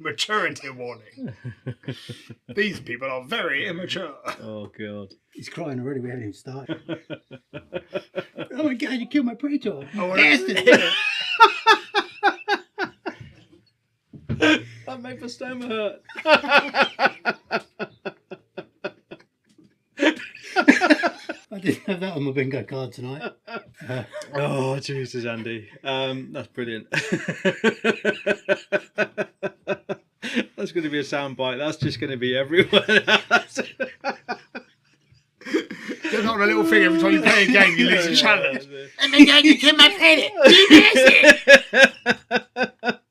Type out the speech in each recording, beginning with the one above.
Maturity warning. These people are very immature. Oh god. He's crying already. We haven't even started. Oh my god! You killed my predator. Oh, Bastard! That made my stomach hurt. I didn't have that on my bingo card tonight. Oh Jesus, Andy. That's brilliant. That's going to be a soundbite. That's just going to be everywhere. Get on a little thing every time you play a game, you lose a challenge. Oh my god! You killed my predator.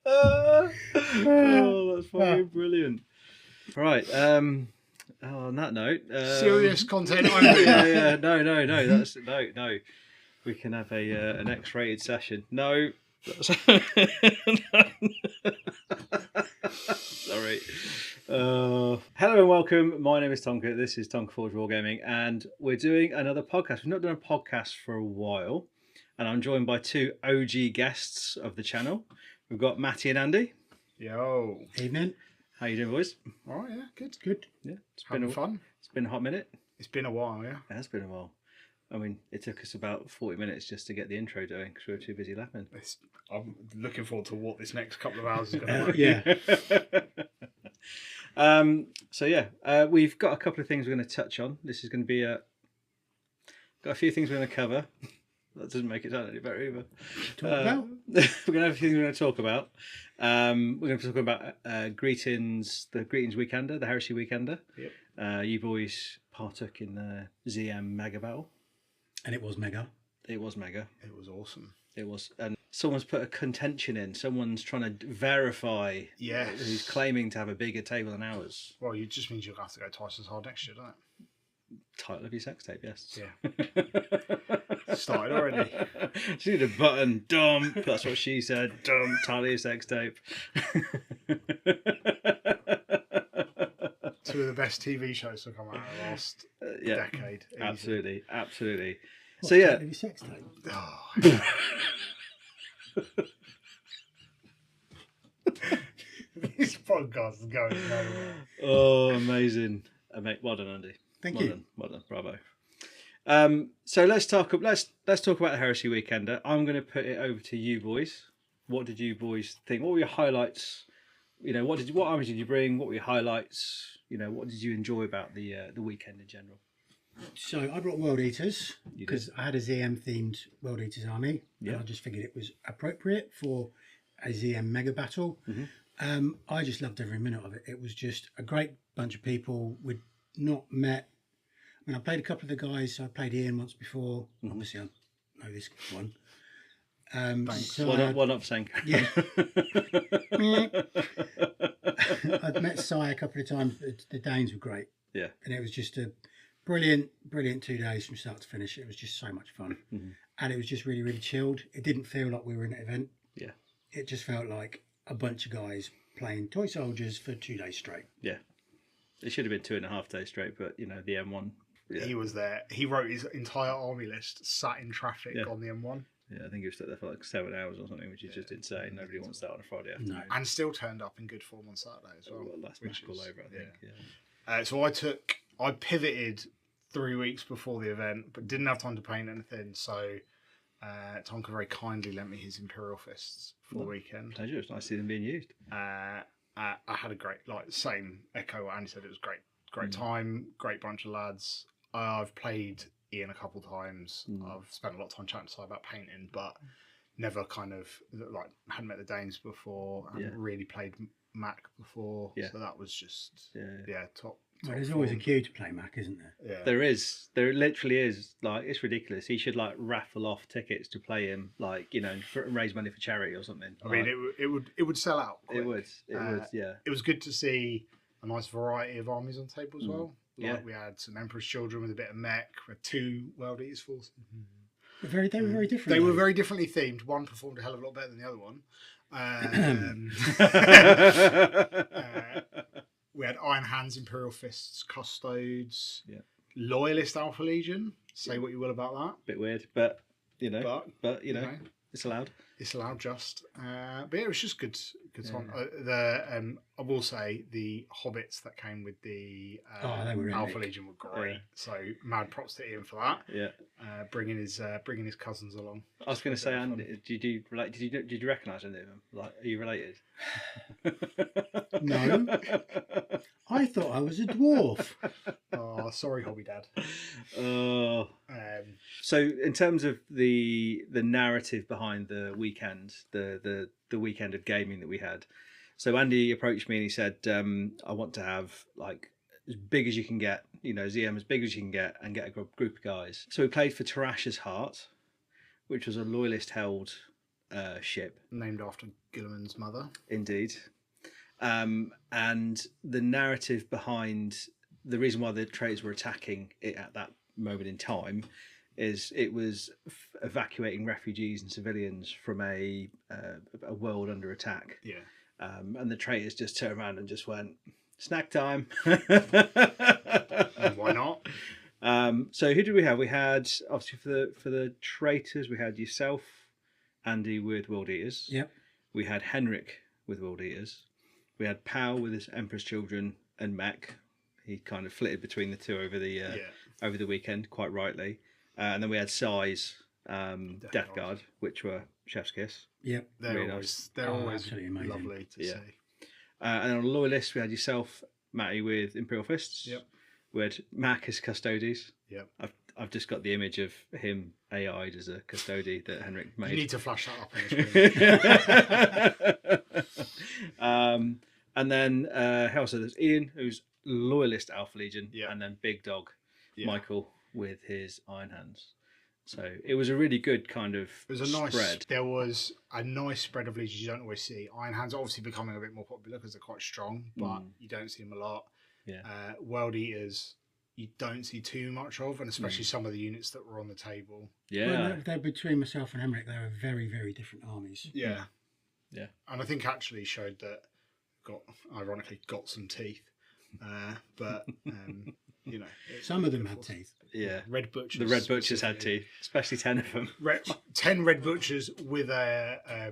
Oh, that's fucking brilliant. Right. On that note, Serious content only. yeah. No. That's no. We can have an X-rated session. No. Sorry. Hello and welcome. My name is Tonka. This is Tonka Forge Wargaming, and we're doing another podcast. We've not done a podcast for a while, and I'm joined by two OG guests of the channel. We've got Matty and Andy. Yo. Evening. How you doing, boys? All right, yeah, good. Good. Yeah, it's Having fun. It's been a hot minute. It's been a while, yeah. It has been a while. I mean, it took us about 40 minutes just to get the intro doing because we were too busy laughing. I'm looking forward to what this next couple of hours is going to be. Yeah. We've got a couple of things we're going to touch on. This is going to be got a few things we're going to cover. That doesn't make it sound any better either. Talk about? We're going to have a few things we're going to talk about. We're going to talk about the Greetings Weekender, the Heresy Weekender. Yep. You boys partook in the ZM Mega Battle. And it was mega. It was mega. It was awesome. It was. And someone's put a contention in. Someone's trying to verify who's claiming to have a bigger table than ours. Well, it just means you'll have to go twice as hard next year, doesn't it? Title of your sex tape, yes. Yeah. Started already. She need a button, dumb. That's what she said. Dumb. Title of your sex tape. Two of the best TV shows to come out of the last decade. Easy. Absolutely. What, So yeah. Your sex tape? Oh. These podcasts are going nowhere. Oh, amazing. Well done, Andy. Thank you. Well done. Bravo. So let's talk about the Heresy Weekender. I'm going to put it over to you boys. What did you boys think? What were your highlights? You know, what armies did you bring? What were your highlights? You know, what did you enjoy about the weekend in general? So I brought World Eaters because I had a ZM themed World Eaters army. Yeah. And I just figured it was appropriate for a ZM Mega Battle. Mm-hmm. I just loved every minute of it. It was just a great bunch of people we'd not met. I mean, I played a couple of the guys. So I played Ian once before. Mm-hmm. Obviously, I know this one. So one up saying. Yeah. I'd met Sai a couple of times, but the Danes were great. Yeah. And it was just a brilliant 2 days from start to finish. It was just so much fun. Mm-hmm. And it was just really, really chilled. It didn't feel like we were in an event. Yeah. It just felt like a bunch of guys playing toy soldiers for 2 days straight. Yeah. It should have been 2.5 days straight, but you know, the M1. Yeah. He was there. He wrote his entire army list, sat in traffic on the M1. Yeah, I think he was stuck there for like 7 hours or something, which is just insane. Nobody wants that on a Friday afternoon. No. And still turned up in good form on Saturday as well. That's magical over, I think. Yeah. So I pivoted 3 weeks before the event, but didn't have time to paint anything. So Tonka very kindly lent me his Imperial Fists for the weekend. Pleasure. It's nice to see them being used. I had a great, same echo what Andy said. It was great time, great bunch of lads. I've played Ian a couple times. I've spent a lot of time chatting to him about painting, but never kind of hadn't met the Danes before, hadn't really played Mac before. Yeah. So that was just top. Well, there's always a queue to play Mac, isn't there? Yeah. There is. There literally is. Like, it's ridiculous. He should raffle off tickets to play him, and raise money for charity or something. I mean, it would sell out quick. It would. Yeah. It was good to see a nice variety of armies on table as well. We had some Emperor's Children with a bit of mech. We had 2 World Eaters forces. They were very different. They were very differently themed. One performed a hell of a lot better than the other one. We had Iron Hands, Imperial Fists, Custodes, Loyalist Alpha Legion. Say what you will about that. Bit weird, but you know. But you know, It's allowed. It's allowed just. But yeah, it was just good time. I will say the hobbits that came with the they were Alpha epic. Legion were great. Yeah. So mad props to Ian for that. Yeah. Bringing his cousins along. I was going to say, Andy, did you recognise any of them? Like, are you related? No. I thought I was a dwarf. Oh, sorry, hobby dad. Oh. So, in terms of the narrative behind the weekend, the weekend of gaming that we had, so Andy approached me and he said, "I want to have like as big as you can get, ZM as big as you can get, and get a group of guys." So we played for Tarash's Heart, which was a loyalist held ship, Named after Gilliman's mother. Indeed. And the narrative behind the reason why the traitors were attacking it at that moment in time is it was evacuating refugees and civilians from a world under attack. Yeah. And the traitors just turned around and just went, snack time. Why not? So who did we have? We had, obviously, for the traitors, we had yourself, Andy with World Eaters. Yep. We had Henrik with World Eaters. We had Pow with his Emperor's Children and Mech. He kind of flitted between the two over the weekend, quite rightly. And then we had Size, Death Guard, which were Chef's Kiss. Yep. They're always absolutely amazing. lovely to see. And on a loyalist, we had yourself, Matty, with Imperial Fists. Yep. We had Mac as Custodes. Yep. I've just got the image of him AI'd as a Custode that Henrik made. You need to flash that up on the screen. And then how else? There's Ian, who's loyalist Alpha Legion, and then Big Dog Michael with his Iron Hands. So it was a really good kind of spread. There was a nice spread of legions you don't always see. Iron Hands are obviously becoming a bit more popular because they're quite strong, but you don't see them a lot. Yeah. World Eaters, you don't see too much of, and especially some of the units that were on the table. Yeah. Well, they're between myself and Henrik, they were very, very different armies. Yeah. Yeah. And I think actually showed that ironically got some teeth. But some of them had teeth. Yeah. Red Butchers. The Red Butchers had teeth, especially 10 of them. 10 Red Butchers with a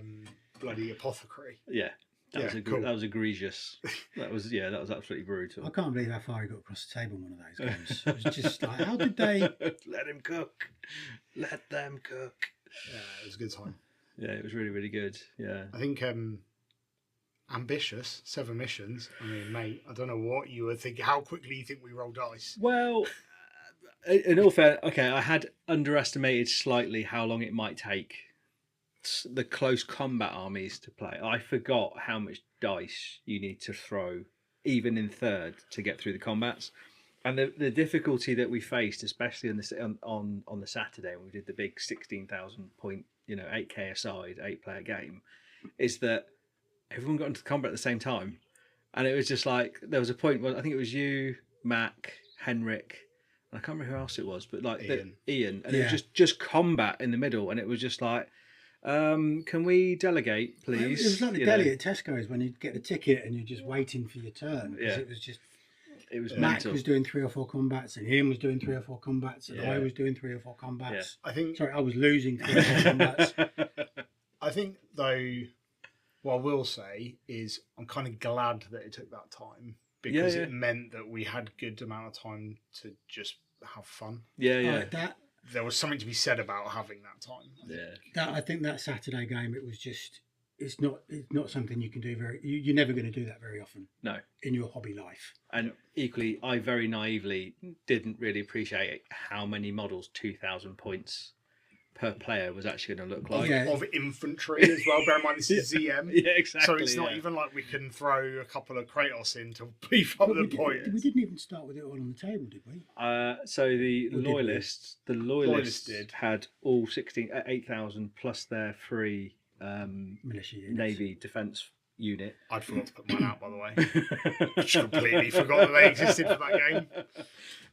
bloody apothecary. Yeah. That cool. was egregious. That was absolutely brutal. I can't believe how far he got across the table in one of those games. It was just like, how did they let him cook? Let them cook. Yeah, it was a good time. Yeah, it was really, really good. Yeah. I think ambitious, 7 missions. I mean, mate, I don't know what you were thinking. How quickly you think we roll dice? Well, in all fair, okay, I had underestimated slightly how long it might take the close combat armies to play. I forgot how much dice you need to throw, even in third, to get through the combats. And the difficulty that we faced, especially on the Saturday when we did the big 16,000 point, 8K aside, 8-player game, is that everyone got into the combat at the same time. And it was just like, there was a point where I think it was you, Mac, Henrik, and I can't remember who else it was, but like Ian. And it was just combat in the middle. And it was just like, can we delegate, please? It was like the deli at Tesco's when you'd get the ticket and you're just waiting for your turn. Yeah. It was Mac was doing 3 or 4 combats, and Ian was doing 3 or 4 combats, and I was doing 3 or 4 combats. Yeah. I was losing 3 or 4 combats. I think, though, what I will say is I'm kind of glad that it took that time, because it meant that we had a good amount of time to just have fun. Yeah. There was something to be said about having that time. I think that Saturday game, it was just, it's not something you can do you're never going to do that very often. No. In your hobby life. And equally, I very naively didn't really appreciate how many models 2,000 points per player was actually going to look like. Of infantry as well. Bear in mind, this is ZM. Yeah, exactly. So it's not even like we can throw a couple of Kratos in to beef up the points. We didn't even start with it all on the table, did we? So the loyalists did. had all 8,000 plus their free militia units. Navy defence unit. I'd forgot to put mine out, by the way. Just completely forgot that they existed for that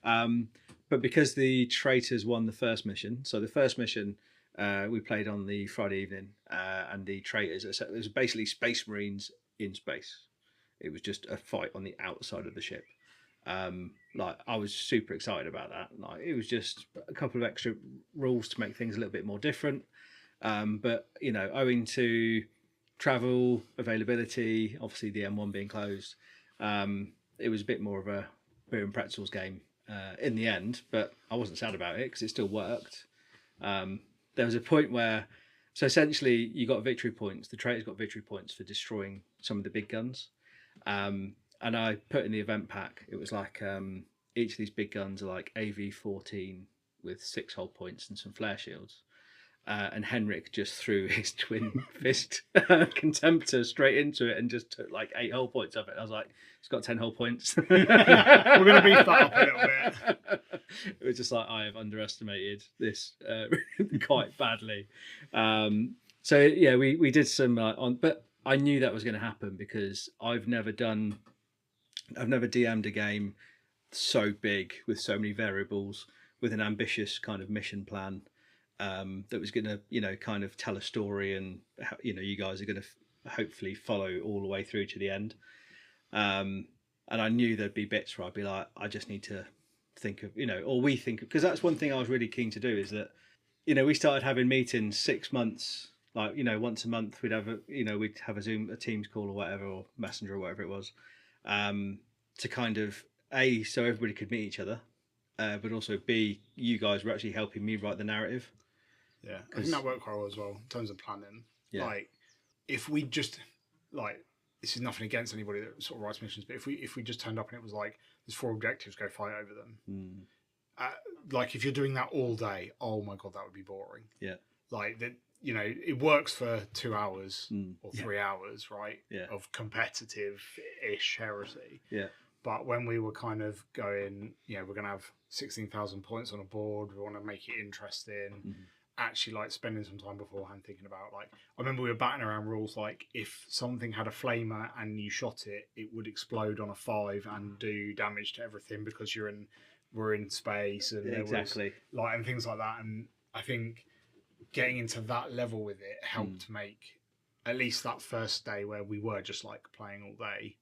game. But because the traitors won the first mission, so the first mission we played on the Friday evening, and the traitors, it was basically Space Marines in space. It was just a fight on the outside of the ship. I was super excited about that. It was just a couple of extra rules to make things a little bit more different. But owing to travel availability, obviously the M1 being closed, it was a bit more of a beer and pretzels game in the end. But I wasn't sad about it because it still worked. There was a point where, so essentially, you got victory points. The traitors got victory points for destroying some of the big guns. And I put in the event pack, it was like each of these big guns are like AV-14 with 6 hull points and some flare shields. And Henrik just threw his twin fist contemptor straight into it and just took like 8 hull points of it. I was like, it's got 10 hull points. We're going to beef that up a little bit. It was just like, I have underestimated this quite badly. So yeah, we did some but I knew that was going to happen because I've never DM'd a game so big with so many variables with an ambitious kind of mission plan. That was going to, kind of tell a story, and you guys are going to hopefully follow all the way through to the end. And I knew there'd be bits where I'd be like, I just need to think of, or we think, because that's one thing I was really keen to do is that, we started having meetings 6 months, like, once a month we'd have a Zoom, a Teams call or whatever, or Messenger or whatever it was, to kind of so everybody could meet each other, but also B, you guys were actually helping me write the narrative. Yeah, I think that worked quite well as well in terms of planning. Yeah. Like, if we just this is nothing against anybody that sort of writes missions, but if we just turned up and it was like, there's 4 objectives, go fight over them. Like, if you're doing that all day, oh my god, that would be boring. Yeah. Like that, it works for 2 hours or 3 hours, right? Yeah. Of competitive-ish heresy. Yeah. But when we were kind of going, we're going to have 16,000 points on a board, we want to make it interesting. Actually, like, spending some time beforehand thinking about, like, I remember we were batting around rules like, if something had a flamer and you shot it, it would explode on a 5 and do damage to everything because we're in space, and exactly, like, and things like that. And I think getting into that level with it helped make at least that first day where we were just like playing all day,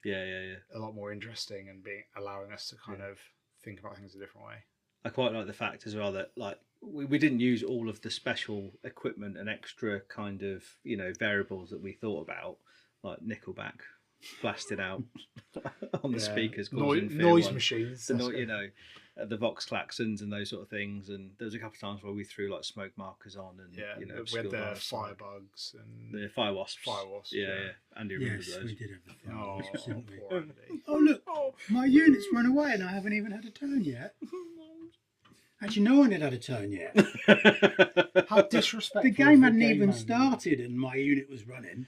a lot more interesting, and allowing us to kind of think about things a different way. I quite like the fact as well that, like, we didn't use all of the special equipment and extra kind of variables that we thought about, like Nickelback blasted out on the speakers, noise machines, the Vox klaxons and those sort of things. And there was a couple of times where we threw like smoke markers on, and we had the firebugs and the fire wasps. Andy remembers those. We did everything. Oh, poor Andy. Oh look, my unit's run away and I haven't even had a turn yet. Actually, no one had a turn yet. How disrespectful! The game hadn't even started and my unit was running.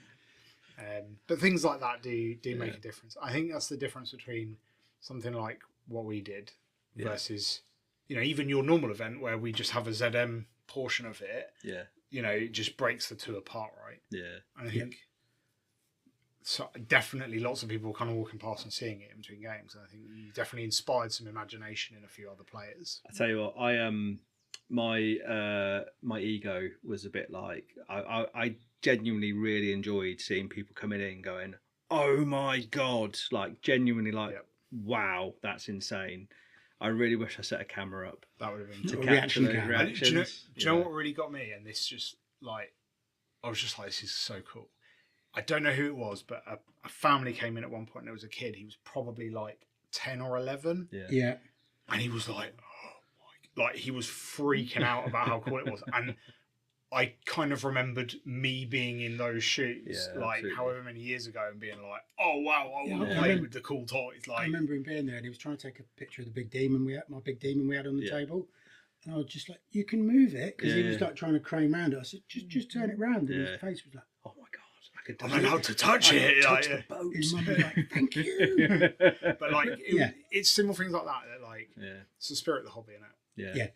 But things like that do make a difference. I think that's the difference between something like what we did versus, even your normal event where we just have a ZM portion of it. Yeah. It just breaks the two apart, right? Yeah. And I think definitely lots of people kind of walking past and seeing it in between games. And I think you definitely inspired some imagination in a few other players. I tell you what, my ego was a bit like, I genuinely really enjoyed seeing people coming in going, oh my god, like genuinely like, wow, that's insane. I really wish I set a camera up. That would have been to capture those reactions. Do you know what really got me? And this just like, I was just like, this is so cool. I don't know who it was, but a family came in at one point and there was a kid. He was probably like 10 or 11. Yeah. And he was like, oh my, like he was freaking out about how cool it was. And I kind of remembered me being in those shoes, like absolutely. However many years ago, and being like, "Oh wow, I want to play with the cool toys." Like, I remember him being there, and he was trying to take a picture of the big demon my big demon we had on the table, and I was just like, "You can move it," because he was like trying to crane around it. I said, "Just turn it round," and his face was like, "Oh my god, I'm allowed to touch it." Touch the boats. His mum was like, "Thank you." But like, it's simple things like that that like, it's the spirit of the hobby, innit? Yeah.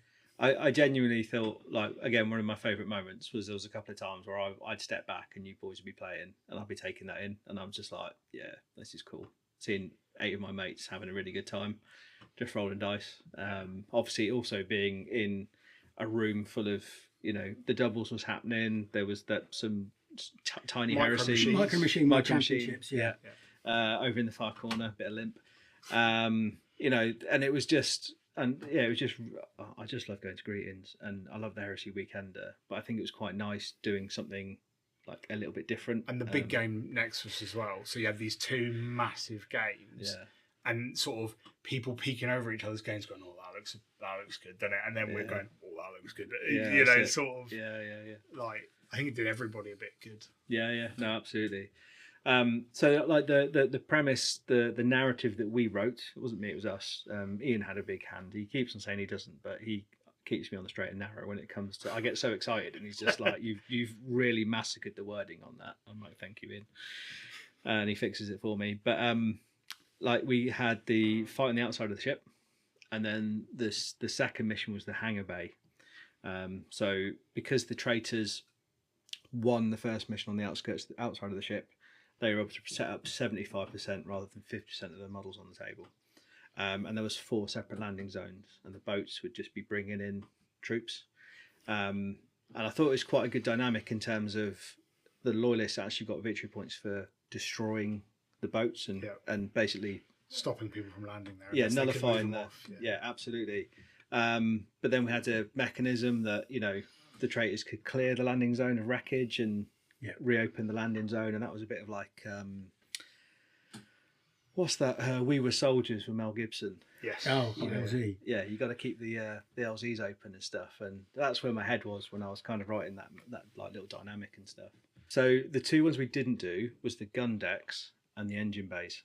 I genuinely thought, like, again, one of my favourite moments was there was a couple of times where I'd step back and you boys would be playing and I'd be taking that in, and I'm just like, yeah, this is cool. Seeing 8 of my mates having a really good time, just rolling dice. Obviously, also being in a room full of, the doubles was happening. There was some tiny heresy. Micro Machine Championships, over in the far corner, bit of limp. And it was just... and yeah, it was just, I just love going to greetings, and I love the Heresy Weekender, but I think it was quite nice doing something like a little bit different. And the big game next was as well. So you had these two massive games, and sort of people peeking over each other's games, going, "Oh, that looks good," doesn't it? And then we're going, "Oh, that looks good." You know, sort of. Yeah. Like, I think it did everybody a bit good. Yeah. No, absolutely. So like the premise, the narrative that we wrote, it wasn't me, it was us. Ian had a big hand. He keeps on saying he doesn't, but he keeps me on the straight and narrow when it comes to. I get so excited, and he's just like, "You've really massacred the wording on that." I'm like, "Thank you, Ian," and he fixes it for me. But like we had the fight on the outside of the ship, and then the second mission was the hangar bay. So because the traitors won the first mission on the outskirts, outside of the ship, they were able to set up 75% rather than 50% of the models on the table. And there was 4 separate landing zones, and the boats would just be bringing in troops. And I thought it was quite a good dynamic in terms of the loyalists actually got victory points for destroying the boats and basically stopping people from landing there. Yeah, nullifying that. Yeah, absolutely. But then we had a mechanism that, you know, the traitors could clear the landing zone of wreckage and reopen the landing zone, and that was a bit of like what's that? We Were Soldiers with Mel Gibson. Yes. Oh, LZ. Yeah, you got to keep the LZs open and stuff, and that's where my head was when I was kind of writing that like little dynamic and stuff. So the 2 ones we didn't do was the gun decks and the engine bays.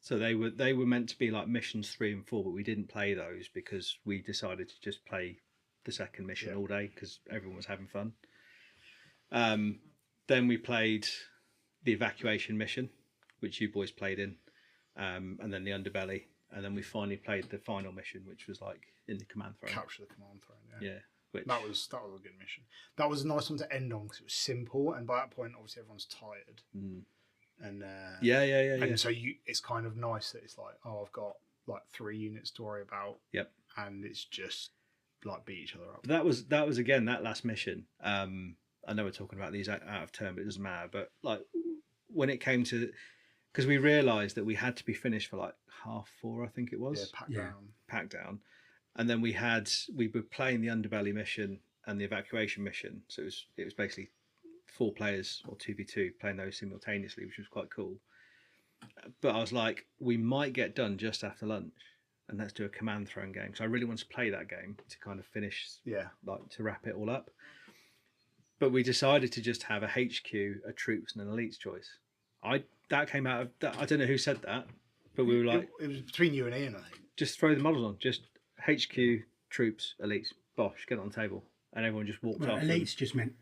So they were meant to be like missions 3 and 4, but we didn't play those because we decided to just play the second mission all day because everyone was having fun. Then we played the evacuation mission, which you boys played in, and then the underbelly, and then we finally played the final mission, which was like in the command throne. Capture the command throne. Yeah. Which... That was a good mission. That was a nice one to end on because it was simple, and by that point, obviously, everyone's tired. And yeah. And so it's kind of nice that it's like, oh, I've got like 3 units to worry about. Yep. And it's just like beat each other up. That was again that last mission. I know we're talking about these out of turn, but it doesn't matter. But like when it came to, because we realised that we had to be finished for like 4:30, I think it was. Yeah, pack down. And then we were playing the underbelly mission and the evacuation mission. So it was basically 4 players or 2v2 playing those simultaneously, which was quite cool. But I was like, we might get done just after lunch, and let's do a command throne game. So I really wanted to play that game to kind of finish, like to wrap it all up. But we decided to just have a HQ, a troops, and an elites choice. That came out of that. I don't know who said that, but we were like, it was between you and Ian, I think. Just throw the models on, just HQ, troops, elites, bosh, get it on the table, and everyone just walked off. Elites just meant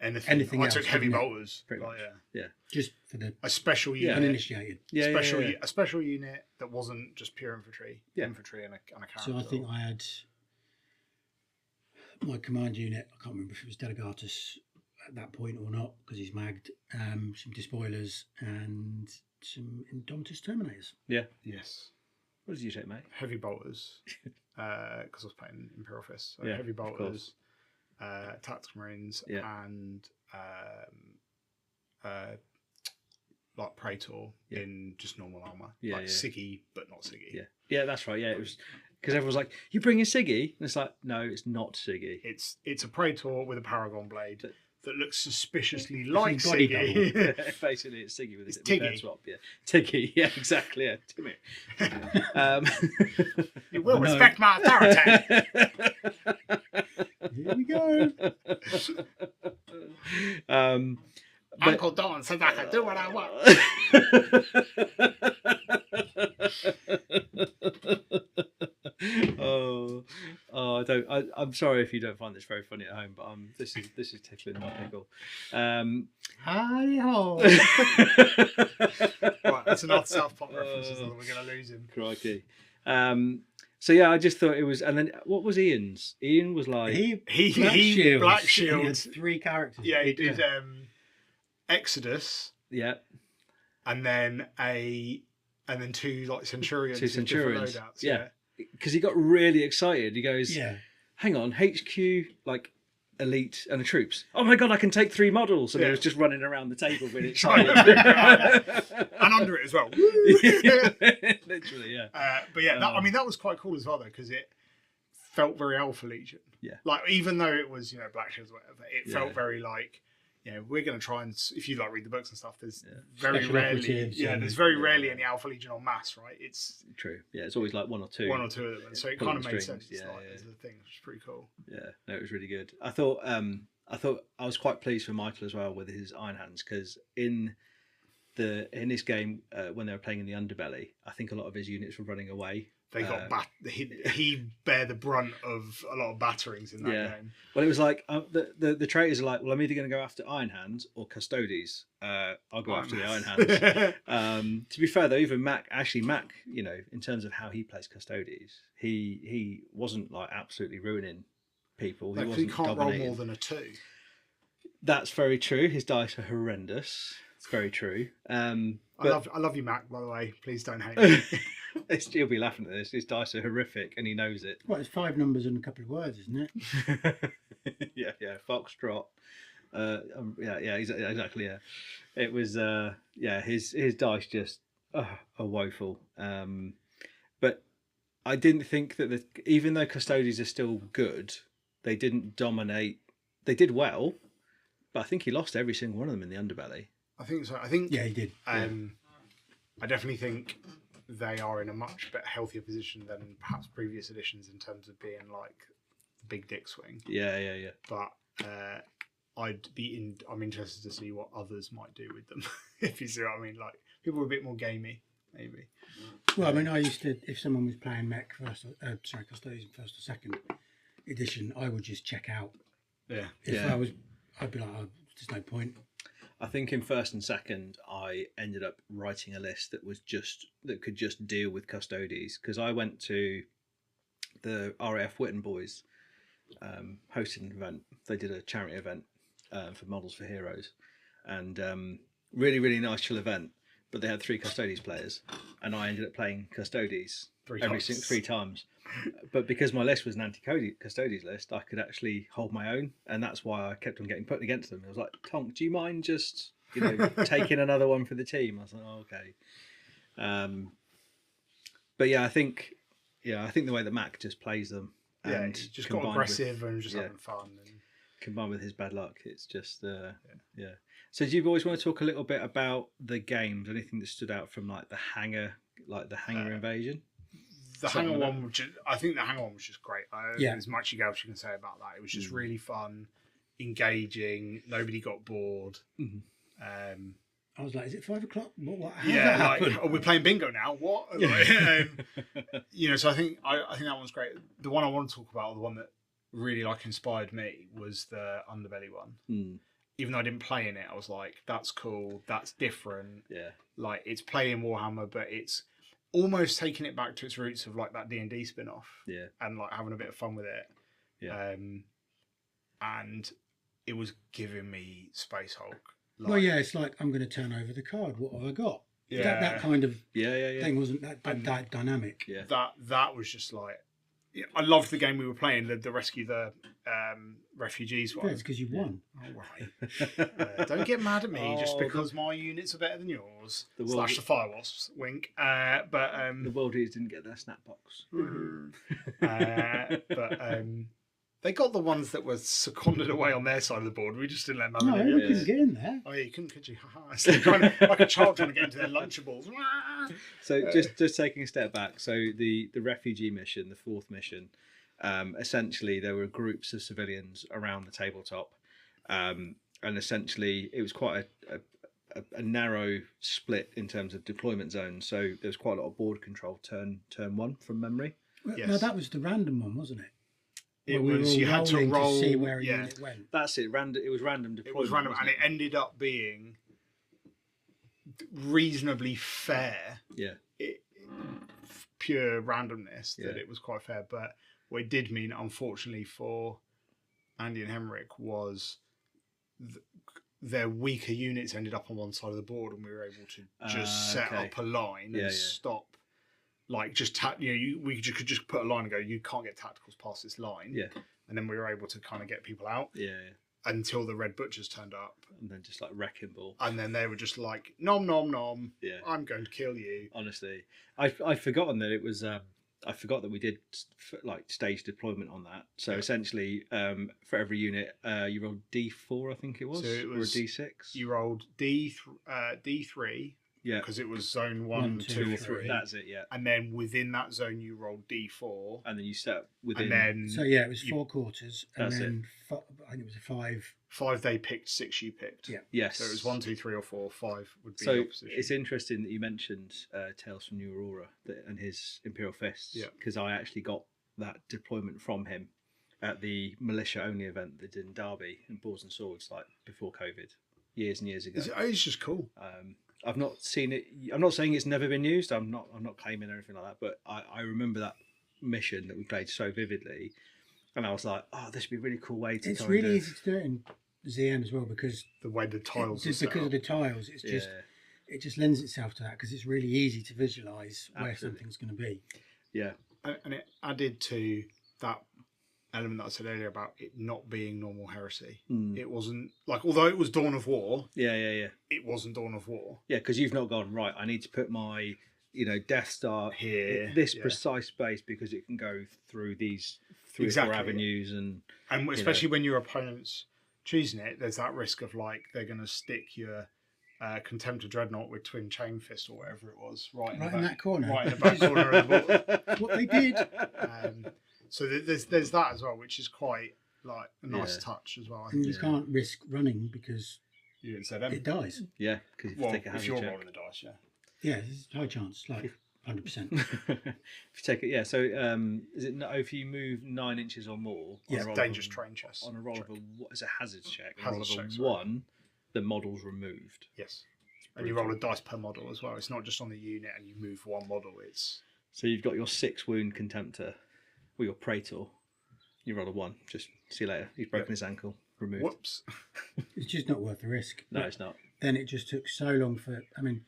anything else. I took heavy bolters, pretty much. Yeah, just for a special unit, uninitiated. A special unit that wasn't just pure infantry. Infantry and a character. So I think I had my command unit. I can't remember if it was Delegatus at that point or not because he's magged. Some despoilers and some Indomitus Terminators. Yeah. Yes. What did you take, mate? Heavy bolters, because I was playing Imperial Fist. So heavy bolters, tactical marines, and like Praetor in just normal armor, like Siggy but not Siggy. Yeah, that's right. Yeah, it was because everyone was like, "You bringing Siggy?" And it's like, no, it's not Siggy. It's a Praetor with a Paragon blade that looks suspiciously like Siggy. Basically, it's Siggy with a Tiggy. Swap. Yeah, Tiggy. Yeah, exactly. Yeah, Timmy. You will respect my authority. Here we go. Uncle Don says I can do what I want. I'm sorry if you don't find this very funny at home, but this is tickling my pickle. Hi ho. Right, that's another South Park reference. We're going to lose him. Crikey. So yeah, I just thought it was, and then what was Ian's? Ian was like he Black Shield. He had 3 characters. Yeah, he did Exodus. Yeah. And then 2 like Centurions. 2 Centurions. Loadouts. Yeah. Because he got really excited. He goes, hang on, HQ, like elite and the troops. Oh my god, I can take 3 models. And he was just running around the table with it. And under it as well. Literally, yeah. But yeah, that was quite cool as well though, because felt very Alpha Legion. Yeah. Like, even though it was, Black Shields or whatever, it Yeah. felt very like, we're going to try and, if you like read the books and stuff, there's very Special rarely, operatives there's very rarely any Alpha Legion en masse, right? It's True. Yeah, it's always like one or two of them, and so it pulling kind of made strings. sense. Yeah, As a thing, which is pretty cool. Yeah, no, it was really good. I thought I was quite pleased for Michael as well with his Iron Hands, because in this game when they were playing in the Underbelly, I think a lot of his units were running away. They got he bare the brunt of a lot of batterings in that game. Well, it was like the traitors are like, well, I'm either going to go after Iron Hands or Custodes. I'll go after the Iron Hands. To be fair though, even Mac, in terms of how he plays Custodes, he wasn't like absolutely ruining people. He wasn't can't dominating. roll more than a 2. That's very true. His dice are horrendous. It's very true. I love you, Mac. By the way, please don't hate me. He'll be laughing at this. His dice are horrific, and he knows it. Well, it's 5 numbers and a couple of words, isn't it? yeah. Foxtrot. Exactly. Yeah, it was. His dice just are woeful. But I didn't think that even though Custodes are still good, they didn't dominate. They did well, but I think he lost every single one of them in the Underbelly. I think so. I think he did. I definitely think they are in a much better, healthier position than perhaps previous editions in terms of being like the big dick swing. Yeah. But I'm interested to see what others might do with them. If you see what I mean, like people are a bit more gamey, maybe. Well, I mean, I used to, if someone was playing Mech Custodian first or second edition, I would just check out. Yeah. I'd be like, oh, there's no point. I think in first and second, I ended up writing a list that could just deal with Custodes, because I went to the RAF Whitton boys hosted an event. They did a charity event for Models for Heroes, and really, really nice chill event. But they had 3 Custodes players, and I ended up playing Custodes three times. But because my list was an anti-Custodes list, I could actually hold my own, and that's why I kept on getting put against them. I was like, Tonk, do you mind just taking another one for the team? I was like, oh, okay. But yeah, I think the way that Mac just plays them, and he's just got aggressive and just having fun. And combined with his bad luck, it's just yeah. So do you always want to talk a little bit about the games? Anything that stood out from like the hangar invasion? The Hangar one, I think the Hangar one was just great. As much else you can say about that. It was just really fun, engaging. Nobody got bored. Mm-hmm. I was like, is it 5 o'clock? What? Are we playing bingo now? What? So I think that one's great. The one I want to talk about, or the one that really inspired me, was the Underbelly one. Mm. Even though I didn't play in it, I was like, that's cool. That's different. Yeah. Like, it's playing Warhammer, but it's almost taking it back to its roots of like that D&D spin-off. Yeah. And like having a bit of fun with it. Yeah. And it was giving me Space Hulk. It's like, I'm going to turn over the card. What have I got? Yeah. That kind of thing wasn't that dynamic. Yeah. That was just like, I loved the game we were playing, the Rescue the Refugees one. Yeah, it's because you won. All right. Don't get mad at me just because my units are better than yours. / the Firewasps, wink. The World Eaters didn't get their snap box. They got the ones that were seconded away on their side of the board. We just didn't let them have it. No, you couldn't get in there. Oh yeah, you couldn't, could you? It's like a child trying to get into their Lunchables. So just taking a step back. So the refugee mission, the 4th mission, essentially there were groups of civilians around the tabletop, and essentially it was quite a narrow split in terms of deployment zones. So there was quite a lot of board control turn 1 from memory. Well, no, that was the random one, wasn't it? It was, you had to roll to see where a unit went. That's it. It was random deployment. It was random, and it ended up being reasonably fair. Yeah. Pure randomness that it was quite fair, but what it did mean, unfortunately, for Andy and Hemrick was their weaker units ended up on one side of the board, and we were able to just set up a line and stop. Like just we could just put a line and go, you can't get tacticals past this line. Yeah. And then we were able to kind of get people out. Yeah. Until the Red Butchers turned up. And then just like wrecking ball. And then they were just like, nom nom nom. Yeah. I'm going to kill you. Honestly, I'd forgotten that it was I forgot that we did like stage deployment on that. So essentially, for every unit, you rolled D4, I think it was, So it was or a D6. You rolled D3. Yeah, because it was zone 1, 2, 3. That's it. Yeah, And then within that zone, you rolled D4. and then you set within. And then So yeah, it was 4 quarters, and That's then I think it was a 5. 5 they picked, 6 you picked. Yeah. Yes. So it was 1, 2, 3, or 4. 5 would be So the opposition. it's interesting that you mentioned Tales from New Aurora and his Imperial Fists, because I actually got that deployment from him at the militia only event they did in Derby in Boars and Swords, like before COVID, years and years ago. It's just cool. I've not seen it. I'm not saying it's never been used. I'm not claiming anything like that. But I remember that mission that we played so vividly, and I was like, "Oh, this would be a really cool way to." It's really easy to do it in ZM as well because the way the tiles just because of the tiles. It's just it just lends itself to that because it's really easy to visualize where something's going to be. Yeah, and it added to that element that I said earlier about it not being normal heresy. It wasn't like, although it was Dawn of War. Yeah. It wasn't Dawn of War. Yeah, because you've not gone right. I need to put my Death Star here, this precise space because it can go through these 3 or 4 avenues, and especially when your opponent's choosing it, there's that risk of like they're going to stick your Contemptor Dreadnought with Twin Chain Fist or whatever it was right in that corner, right in the back corner of the board. What they did. So there's that as well, which is quite like a nice touch as well. And you can't risk running because you didn't say them. It dies. Yeah, because if you're rolling the dice, yeah, there's a high chance, like 100%. If you take it, so is it if you move 9 inches or more? Yeah, dangerous terrain chest. On a roll of what is a hazards check? Hazards check, 1, the model's removed. Yes, and you roll a dice per model as well. It's not just on the unit and you move 1 model. It's so you've got your 6 wound Contemptor. Or your Praetor, you roll a 1. Just see you later. He's broken his ankle. Removed. Whoops. It's just not worth the risk. No, it's not. Then it just took so long for. I mean,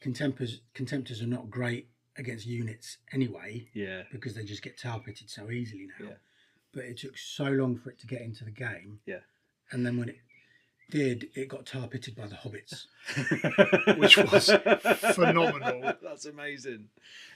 Contemptors are not great against units anyway. Yeah. Because they just get tar pitted so easily now. Yeah. But it took so long for it to get into the game. Yeah. And then when it did, it got tar pitted by the hobbits, which was phenomenal. That's amazing.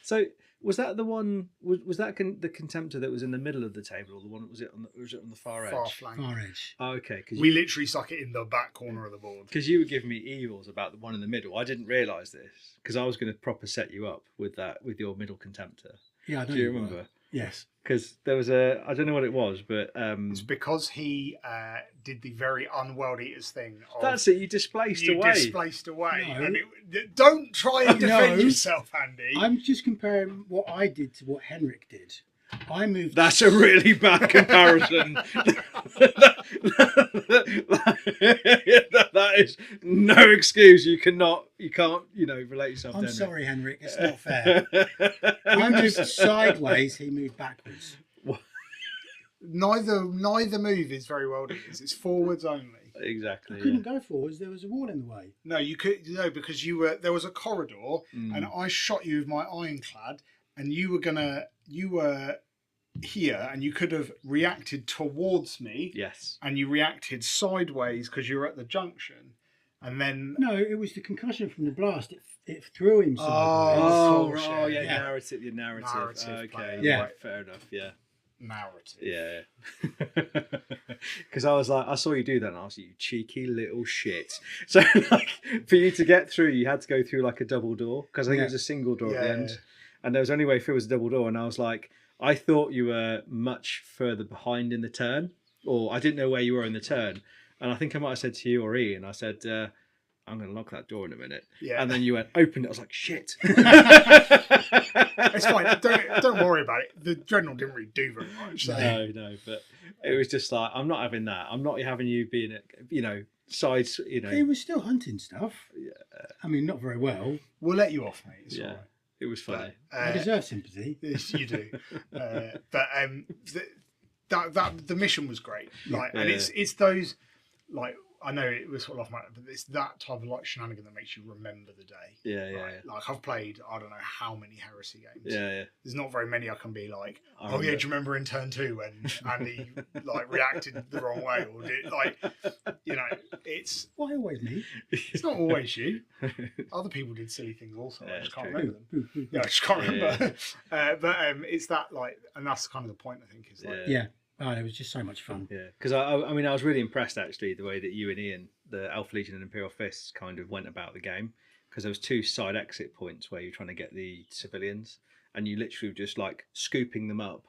So. Was that the one? Was that the Contemptor that was in the middle of the table, or the one was it on the far edge? Far flank. Far edge. Oh, okay. We literally stuck it in the back corner of the board. Because you were giving me evils about the one in the middle. I didn't realise this because I was going to proper set you up with your middle Contemptor. Yeah, I know. Do you remember? Yes. Because there was I don't know what it was, but it's because he did the very Unworld Eaters thing. That's it. You displaced away. No. And don't try and defend yourself, Andy. I'm just comparing what I did to what Henrik did. I moved. That's a really bad comparison. that is no excuse. You can't, relate yourself. I'm sorry, Henrik. It's not fair. I moved sideways. He moved backwards. Neither move is very well done. It's forwards only. Exactly. I couldn't go forwards. There was a wall in the way. No, you could. No, because there was a corridor, and I shot you with my ironclad, and you were here, and you could have reacted towards me. Yes. And you reacted sideways because you were at the junction, and then no, it was the concussion from the blast. It threw him sideways. Oh, yeah. Narrative. Okay. Yeah. Right, fair enough. Yeah. Narrative. Yeah. Because I was like, I saw you do that, and I was like, you cheeky little shit. So, like, for you to get through, you had to go through like a double door because I think it was a single door at the end, and there was only way through was a double door, and I was like, I thought you were much further behind in the turn, or I didn't know where you were in the turn, and I think I might have said to you or Ian, I said, I'm going to lock that door in a minute. Yeah. And then you went, opened it. I was like, shit. It's fine. Don't worry about it. The Dreadnought didn't really do very much. So. No. But it was just like, I'm not having that. I'm not having you being, sides, He was still hunting stuff. Yeah. I mean, not very well. We'll let you off, mate. It's all right. It was funny. I deserve sympathy. Yes, you do. The mission was great. Like, and it's those, like, I know it was sort of off my, but it's that type of like shenanigan that makes you remember the day. Yeah, yeah, Right? yeah. Like I've played, I don't know how many Heresy games. Yeah, yeah. There's not very many I can be like, I oh yeah, remember. do you remember in turn 2 when Andy like reacted the wrong way, or did like, you know, it's Why always me? it's not always you. Other people did silly things also. Yeah, I just it's can't true. remember them. Boo, boo, boo. Yeah, I just can't Yeah, remember. But it's that like, and that's kind of the point I think is like, Yeah. Oh, it was just so much fun. Yeah, because I mean, I was really impressed actually the way that you and Ian, the Alpha Legion and Imperial Fists, kind of went about the game, because there was 2 side exit points where you're trying to get the civilians, and you literally were just like scooping them up,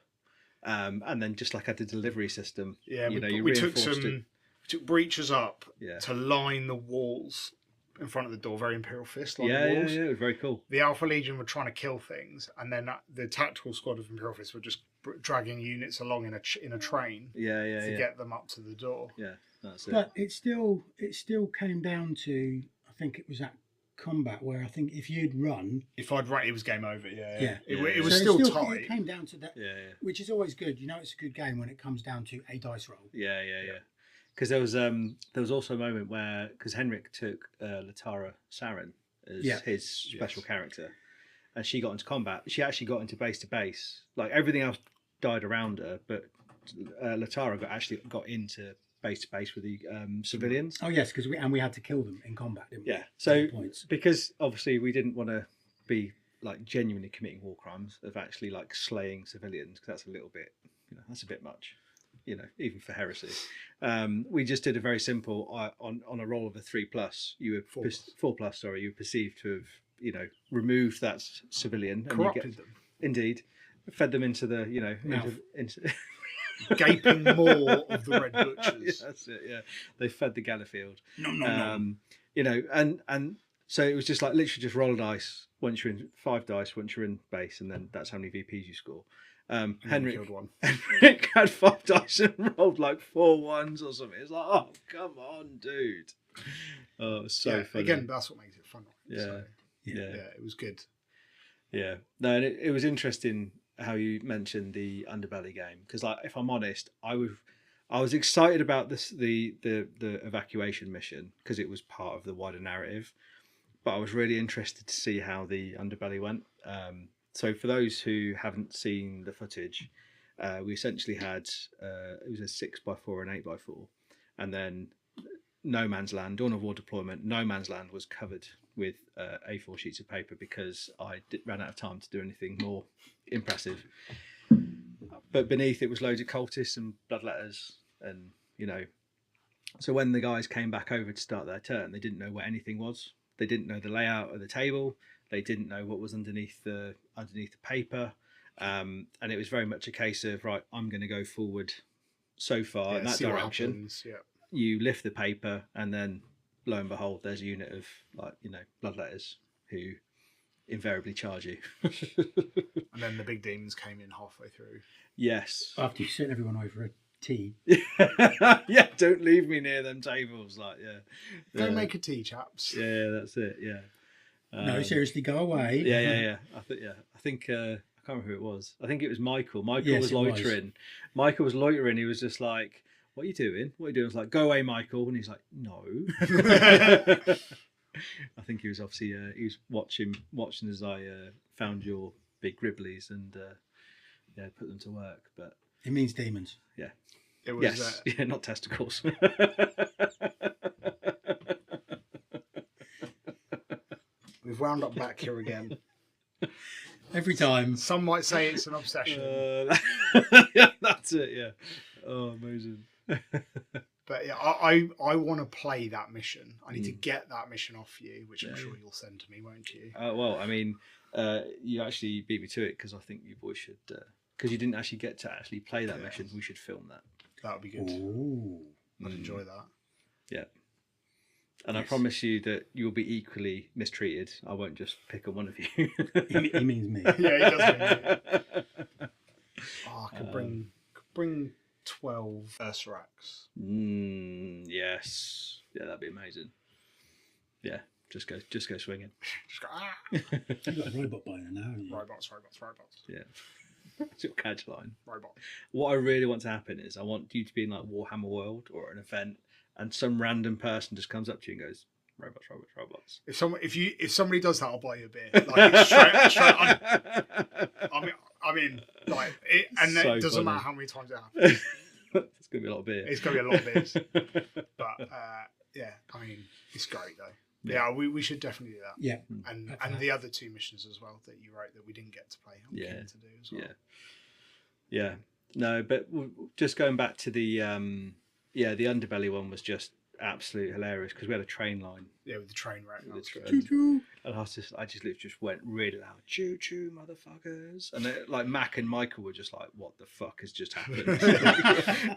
and then just like had the delivery system. yeah. you know, you we took reinforced some, it. we took breaches up Yeah. to line the walls in front of the door, very Imperial Fist line Yeah, walls. yeah, it was very cool. The Alpha Legion were trying to kill things, and then the tactical squad of Imperial Fists were just dragging units along in a train Yeah, yeah, to yeah. get them up to the door. Yeah, that's it. But it still came down to, I think it was at combat where I think if you'd run, If I'd run, it was game over. Yeah, Yeah. It was so still it tight. It came down to that, Yeah, yeah. which is always good. You know, it's a good game when it comes down to a dice roll. Yeah, yeah, yeah. Because there was also a moment where, because Henrik took Latara Saren as Yeah. his special character, and she got into combat. She actually got into base to base. Like everything else died around her, but Latara got into base to base with the civilians. Oh yes, because we had to kill them in combat, didn't we? Yeah. So Points. because obviously we didn't want to be like genuinely committing war crimes of actually like slaying civilians, because that's a little bit, that's a bit much. Even for heresy, we just did a very simple on a roll of a 3+. You were 4+. Sorry, you were perceived to have removed that civilian, and Corrupted them. Indeed, fed them into the Mouth. into Gaping maw of the Red Butchers. Yeah, that's it. Yeah, they fed the Gallowfield. No. And so it was just like literally just roll a dice once you're in 5 dice once you're in base, and then that's how many VPs you score. Henrik killed one. Henrik had 5 dice and rolled like 4 ones or something. It's like, oh come on, dude. Oh, it was so funny. Again, that's what makes it fun. Right? Yeah. So, Yeah. it was good. Yeah. No, and it was interesting how you mentioned the Underbelly game, because like if I'm honest, I was excited about the evacuation mission because it was part of the wider narrative, but I was really interested to see how the Underbelly went. So for those who haven't seen the footage, we essentially had it was a 6x4 and 8x4, and then No Man's Land, Dawn of War deployment. No Man's Land was covered with A4 sheets of paper because I ran out of time to do anything more impressive. But beneath it was loads of cultists and bloodletters, and so when the guys came back over to start their turn, they didn't know where anything was. They didn't know the layout of the table. They didn't know what was underneath the paper, and it was very much a case of, right, I'm going to go forward so far in that direction. You lift the paper, and then lo and behold, there's a unit of bloodletters who invariably charge you. And then the big demons came in halfway through. Yes. After you sent everyone over a tea. Yeah, don't leave me near them tables. Don't make a tea, chaps. Yeah, that's it. Yeah. No, seriously, go away. Yeah. I think I can't remember who it was. I think it was Michael. Michael Yes, was it loitering. was. Michael was loitering. He was just like, "What are you doing? What are you doing?" I was like, "Go away, Michael." And he's like, "No." I think he was obviously he was watching as I found your big gribblies and put them to work. But It means demons. yeah, It was. yes, yeah, not testicles. We've wound up back here again. Every time. Some might say it's an obsession, Yeah, that's it. Yeah. Oh, amazing. but yeah, I want to play that mission. I need to get that mission off you, which I'm sure you'll send to me, won't you? Well, I mean, you actually beat me to it because I think you boys should, because you didn't actually get to actually play that mission. We should film that. That would be good. Ooh. I'd enjoy that. Yeah. And I promise you that you'll be equally mistreated. I won't just pick on one of you. He means me. Yeah, he does mean it. Oh, I could bring 12 Ursarax. Yes. Yeah, that'd be amazing. Yeah, just go swinging. Just go, ah! You've got a robot by now, haven't you? Robots. Yeah. It's your catch line. Robot. What I really want to happen is I want you to be in like Warhammer World or an event, and some random person just comes up to you and goes, robots, robots, robots. If somebody does that, I'll buy you a beer. Like, it's straight on. I mean, like, and so it doesn't matter how many times it happens. It's gonna be a lot of beer. It's gonna be a lot of beers. But yeah, I mean, it's great though. Yeah, we should definitely do that. Yeah, and the other 2 missions as well that you wrote that we didn't get to play. I'm keen to do as well. Yeah. No, but just going back to the the Underbelly one was just absolutely hilarious because we had a train line. Yeah, with the train right. Choo-choo. And I just literally just went really loud, choo choo, motherfuckers. And like Mac and Michael were just like, what the fuck has just happened?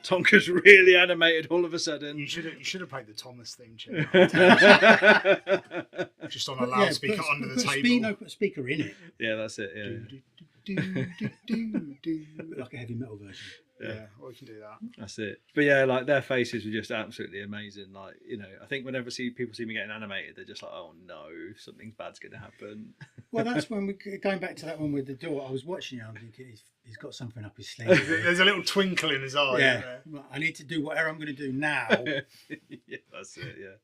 Tonka's really animated all of a sudden. You should have played the Thomas theme tune. Just on a loudspeaker under the table. Put a speaker in it. Yeah, that's it. Yeah. Like a heavy metal version. Yeah, we can do that. That's it. But yeah, like their faces were just absolutely amazing. Like, you know, I think whenever people see me getting animated, they're just like, oh no, something bad's going to happen. Well, that's when going back to that one with the door. I was watching you. I'm thinking he's got something up his sleeve. There's a little twinkle in his eye. Yeah, I need to do whatever I'm going to do now. Yeah, that's it. Yeah.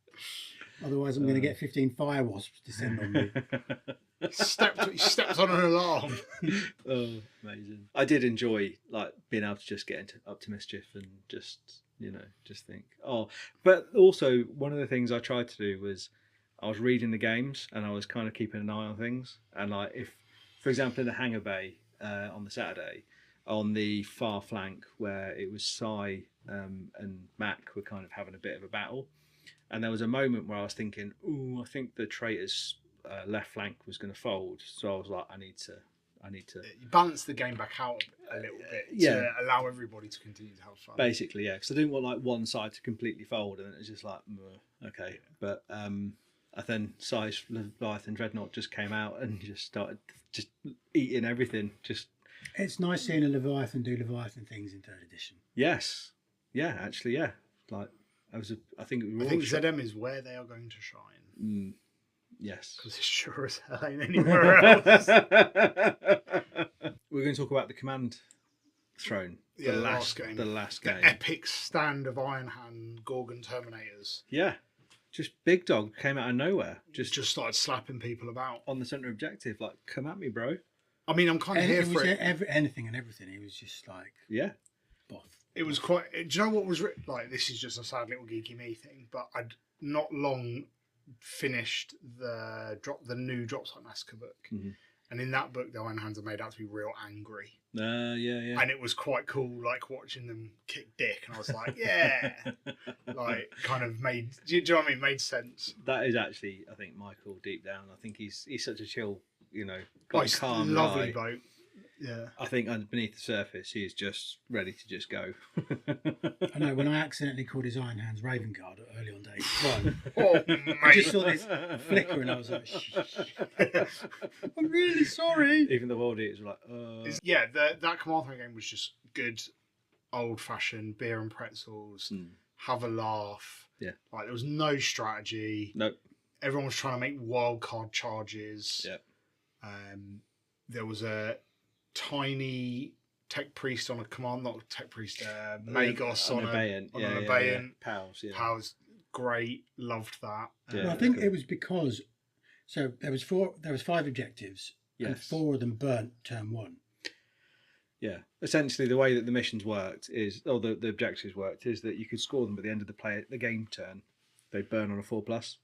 Otherwise, I'm going to get 15 fire wasps descend on me. He stepped on an alarm. Oh, amazing! I did enjoy like being able to just get up to mischief and just just think. Oh, but also one of the things I tried to do was I was reading the games and I was kind of keeping an eye on things. And like if, for example, in the hangar bay on the Saturday, on the far flank where it was Sai and Mac were kind of having a bit of a battle, and there was a moment where I was thinking, "Ooh, I think the traitors." Left flank was going to fold, so I was like, I need to. You balance the game back out a little bit to allow everybody to continue to have fun. Basically, yeah, because I didn't want like one side to completely fold, and it was just like, okay. But then Size Leviathan Dreadnought just came out and just started just eating everything. Just it's nice seeing a Leviathan do Leviathan things in 3rd edition. Yes, yeah, actually, yeah. Like I think ZM is where they are going to shine. Yes. Because it sure as hell ain't anywhere else. We're going to talk about the command throne. The last game. The epic stand of Iron Hand Gorgon Terminators. Yeah. Just Big Dog came out of nowhere. Just started slapping people about. On the centre objective. Like, come at me, bro. I mean, I'm kind of here for it. Anything and everything. He was just like... Yeah. Both. It was quite... Do you know what was... Like, this is just a sad little geeky me thing, but I'd not long... finished the new Dropsite Massacre book, and in that book the Iron Hands are made out to be real angry. Yeah. And it was quite cool, like watching them kick dick, and I was like, yeah, like kind of made. Do you know what I mean? Made sense. That is actually, I think, Michael deep down. I think he's such a chill, calm, lovely bloke. Yeah, I think beneath the surface, he is just ready to just go. I know, when I accidentally called his Iron Hands Raven Guard early on day one, I just saw this flicker and I was like, I'm really sorry. Even the World Eaters were like, Yeah, that Command Throne game was just good, old-fashioned beer and pretzels, have a laugh. Yeah. Like, there was no strategy. Nope. Everyone was trying to make wild card charges. Yeah. There was a tiny tech priest on a command, not tech priest, Magos on an Abeyant. Pals, great, loved that. Well, I think it was because there was 5 objectives, and 4 of them burnt turn 1. Yeah, essentially the way that the missions worked is, or the objectives worked, is that you could score them at the end of the game turn. They'd burn on a 4+.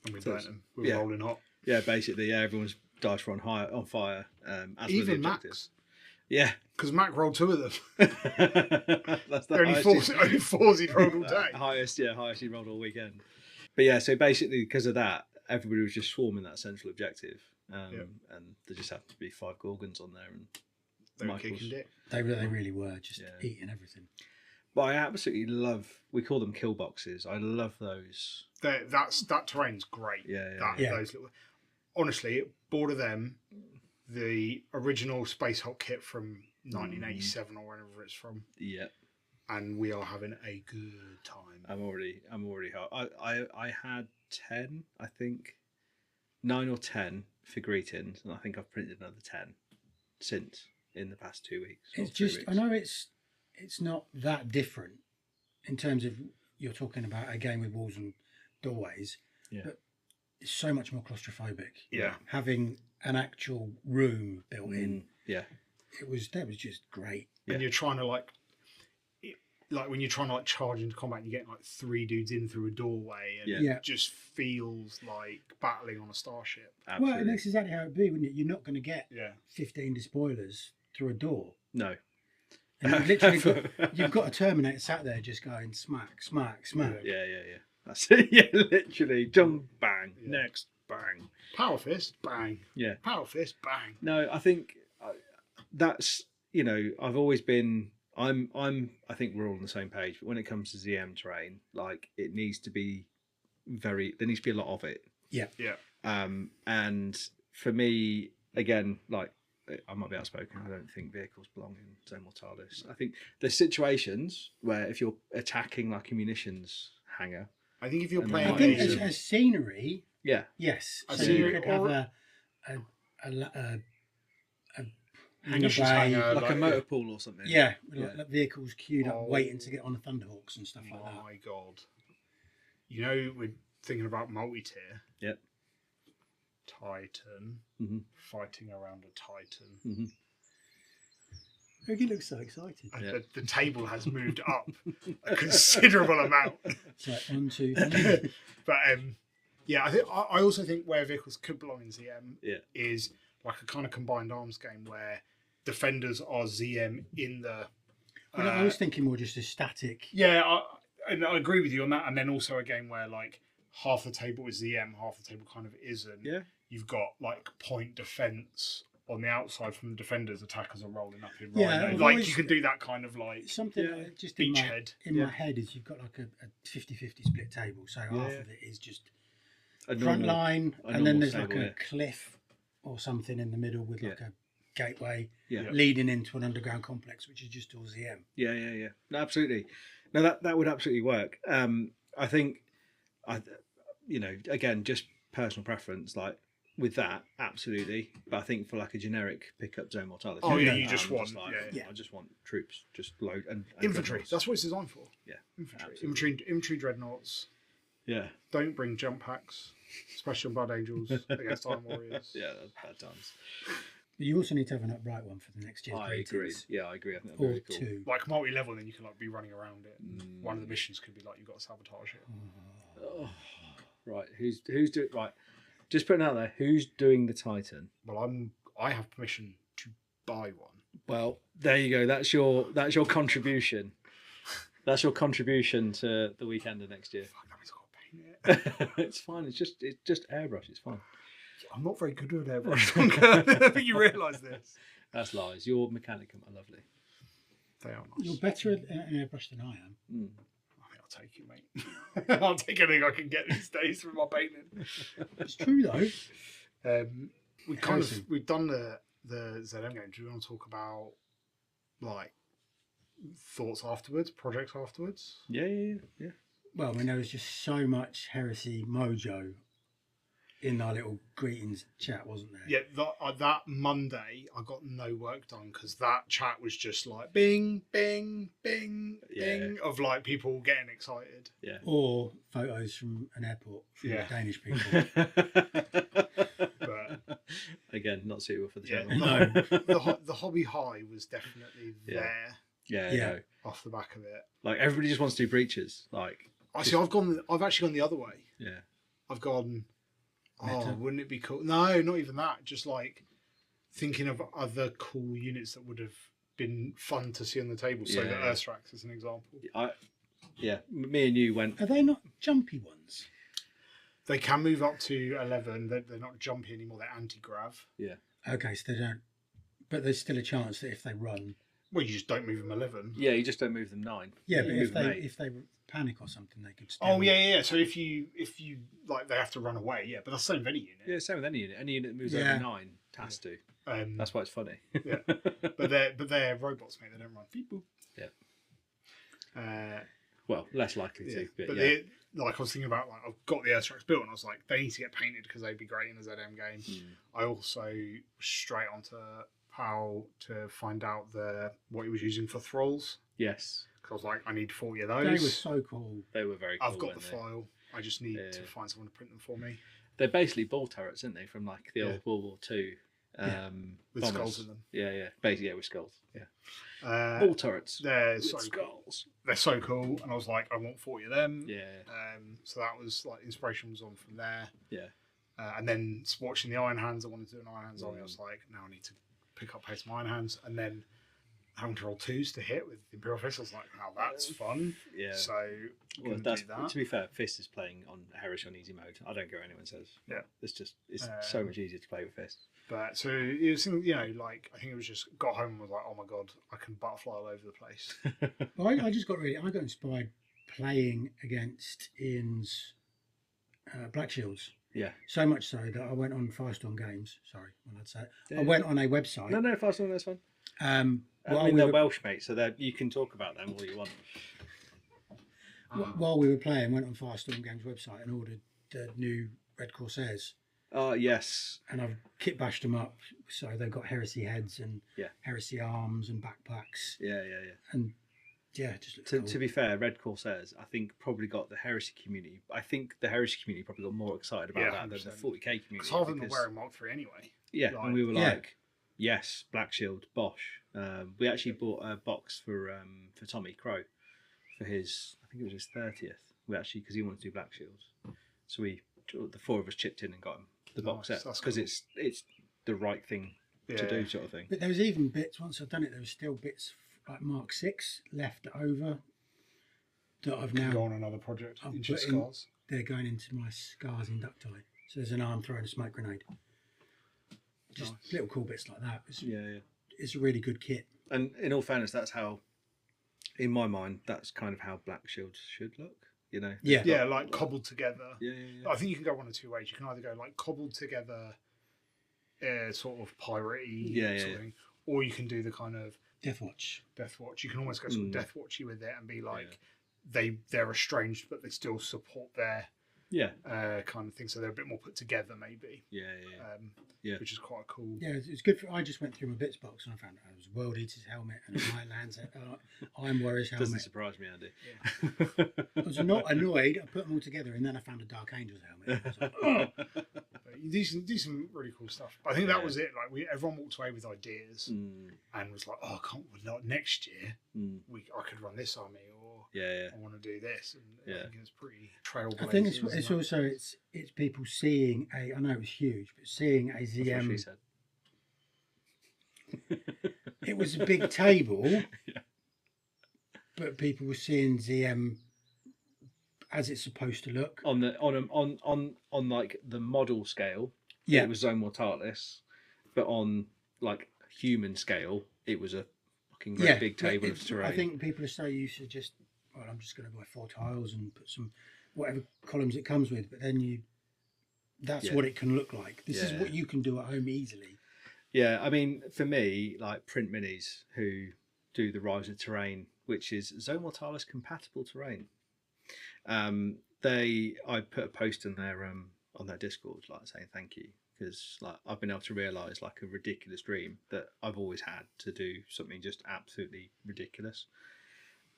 And we burnt them. We were rolling hot. Yeah, basically, everyone's dice were on fire. As even the Max. Yeah, because Mac rolled 2 of them. That's the only 4s he'd rolled all day. highest he rolled all weekend. But yeah, so basically because of that, everybody was just swarming that central objective, and there just happened to be 5 Gorgons on there, and they were kicking dick. They really were just eating everything. But I absolutely love. We call them kill boxes. I love those. That terrain's great. Those little. Honestly, bored of them. The original Space Hulk kit from 1987 or wherever it's from. Yeah. And we are having a good time. I'm already hot. I had 10, I think, 9 or 10 for greetings, and I think I've printed another 10 since in the past 2 weeks. It's just, I know it's not that different in terms of you're talking about a game with walls and doorways, but it's so much more claustrophobic. Yeah. Having an actual room built in. Yeah. That was just great. And you're trying to like when you're trying to like charge into combat, and you get like 3 dudes in through a doorway, and it just feels like battling on a starship. Absolutely. Well, and that's exactly how it'd be, wouldn't it? You're not going to get 15 despoilers through a door. No. And you've literally got a Terminator sat there just going smack, smack, smack. Yeah. That's it. Yeah, literally. Jump, bang, next, bang. Power fist, bang. Yeah. Power fist, bang. No, I think that's, I've always been, I think we're all on the same page, but when it comes to ZM terrain, like it needs to be there needs to be a lot of it. Yeah. Yeah. And for me, again, like, I might be outspoken. I don't think vehicles belong in Zone Mortalis. I think there's situations where if you're attacking like a munitions hangar, I think if you're playing, I think as scenery, yes. So you could have a hangar bay, like a motor pool or something. Yeah, like vehicles queued up, waiting to get on the Thunderhawks and stuff like that. Oh my god! We're thinking about multi-tier. Yep. Titan fighting around a Titan. He looks so excited. The table has moved up a considerable amount. It's like 1, 2, 3. But I also think where vehicles could belong in ZM is like a kind of combined arms game where defenders are ZM in the. Well, I was thinking more just a static. Yeah, and I agree with you on that. And then also a game where like half the table is ZM, half the table kind of isn't. Yeah. You've got like point defense on the outside from the defenders. Attackers are rolling up in always, you can do that kind of like something like just beachhead. In my head is you've got like a 50-50 split table. So half of it is just a front line, and then there's table, like a cliff or something in the middle with like a gateway yeah. leading into an underground complex, which is just all ZM. Yeah. No, absolutely. No, that would absolutely work. I think, again, just personal preference, like with that, absolutely. But I think for like a generic pickup Zone Mortalis. Oh yeah, you just want, I just want troops, just load and infantry. dreadnoughts. That's what it's designed for. Yeah, infantry dreadnoughts. Yeah. Don't bring jump packs, especially on Blood Angels against Iron Warriors. Yeah, that's bad times. But you also need to have an upright one for the next year's I agree. Yeah, I agree. I think that's or very cool. 2. Like multi-level, then you can like be running around it. One of the missions could be like you've got to sabotage it. Oh, right, who's doing right? Just putting it out there, who's doing the Titan? Well, I have permission to buy one. Well, there you go. That's your contribution. That's your contribution to the Weekender next year. Fuck, that means I've got to paint it. It's fine. It's just airbrush. It's fine. I'm not very good with airbrush. I think you realise this. That's lies. Your mechanicum are lovely. They are nice. You're better at airbrush than I am. I think I'll take it, mate. I'll take anything I can get these days for my painting. It's true though. We've done the ZM game. Do you want to talk about like thoughts afterwards, projects afterwards? Yeah. Well, I mean, there was just so much heresy mojo in our little greetings chat, wasn't there? Yeah, that Monday I got no work done because that chat was just like bing, bing, bing, bing of like people getting excited. Yeah. Or photos from an airport from Danish people. But again, not suitable for the channel. No. The hobby high was definitely there. Yeah. No. Off the back of it. Like everybody just wants to do breaches. Like I've actually gone the other way. Yeah. I've gone. Meta. Oh, wouldn't it be cool? No, not even that. Just like thinking of other cool units that would have been fun to see on the table. So the Earthrax is an example. Me and you went. Are they not jumpy ones? They can move up to 11. They're not jumpy anymore. They're anti-grav. Yeah. Okay, so they don't. But there's still a chance that if they run. Well, you just don't move them 11. Yeah, you just don't move them 9. Yeah, you but move if they panic or something, they could still. Oh yeah. So if you like, they have to run away. Yeah, but that's the same with any unit. Yeah, same with any unit. Any unit that moves over 9 has to. That's why it's funny. Yeah, but they're robots, mate. They don't run. Beep, boop. Yeah. Well, less likely to. But like I was thinking about, like I've got the Earthrax built, and I was like, they need to get painted because they'd be great in a ZM game. I also straight onto how to find out what he was using for thralls. Yes. Because I was like, I need 40 of They those. were so cool. They were very cool. I've got the file. I just need to find someone to print them for me. They're basically ball turrets, aren't they, from like the old World War II. With skulls in them. Yeah. Basically, with skulls. Yeah. Ball turrets. They're with so skulls. Cool. They're so cool, and I was like, I want 40 of them. Yeah. So that was like inspiration was on from there. Yeah. And then watching the Iron Hands, I wanted to do an Iron Hands army. I was like, now I need to pick up pace of my Iron Hands, and then having to roll 2s to hit with the Imperial Fist. I was like, now that's fun. Yeah. So well, do that. To be fair, Fist is playing on Heresy on easy mode. I don't care what anyone says. Yeah. It's so much easier to play with Fist. But so it was, like I think it was just got home and was like, oh my god, I can butterfly all over the place. Well, I got inspired playing against Ian's Black Shields. Yeah. So much so that I went on Firestorm Games. Sorry, when I'd say it. Yeah. I went on a website. No, Firestorm, that's fine. They're Welsh, mate, so you can talk about them all you want. While we were playing, went on Firestorm Games website and ordered the new Red Corsairs. Oh, yes. And I've kit bashed them up, so they've got heresy heads and heresy arms and backpacks. Yeah. And just cool. To be fair, Red Corsairs, I think probably got the heresy community. I think the heresy community probably got more excited about that than the 40k community. Because half of them were wearing Mark III anyway. Yeah, and we were like, yes, Black Shield, Bosch. We actually bought a box for Tommy Crow for his, I think it was his 30th. We actually, because he wanted to do Black Shields, so the 4 of us chipped in and got him the box set because it's the right thing to do, sort of thing. But there was even bits once I'd done it. There was still bits like Mark 6 left over that I've now go on another project. Into scars. They're going into my scars inductile. So there's an arm throwing a smoke grenade. Just little cool bits like that. It's a really good kit. And in all fairness, that's how, in my mind, that's kind of how Black Shields should look. Yeah, like cobbled together. Yeah. I think you can go one of two ways. You can either go like cobbled together, sort of piratey sort of thing, or you can do the kind of Deathwatch. You can almost go sort of Deathwatchy with it and be like they're estranged, but they still support their kind of thing. So they're a bit more put together, maybe. Yeah. Which is quite cool. Yeah, it's good. I just went through my bits box and I found it was World Eater's helmet and a Nightlands Iron Warrior's helmet. Doesn't surprise me, Andy. Yeah. I was not annoyed. I put them all together and then I found a Dark Angel's helmet. I was like, oh. You do some really cool stuff. I think that was it. Like everyone walked away with ideas and was like, "Oh, not next year. I could run this army, or I want to do this." And I think it's pretty trailblazing. I think it's also it's people seeing I know it was huge, but seeing a ZM. That's what she said. It was a big table, but people were seeing ZM as it's supposed to look on like the model scale. It was Zone Mortalis, but on like human scale, it was a fucking great big table of terrain. I think people are so used to just, I'm just going to buy 4 tiles and put some whatever columns it comes with, but then that's what it can look like. This is what you can do at home easily. Yeah, I mean, for me, like Print Minis, who do the Rise of Terrain, which is Zone Mortalis compatible terrain. I put a post in their on their Discord, like saying thank you, because like I've been able to realise like a ridiculous dream that I've always had to do something just absolutely ridiculous.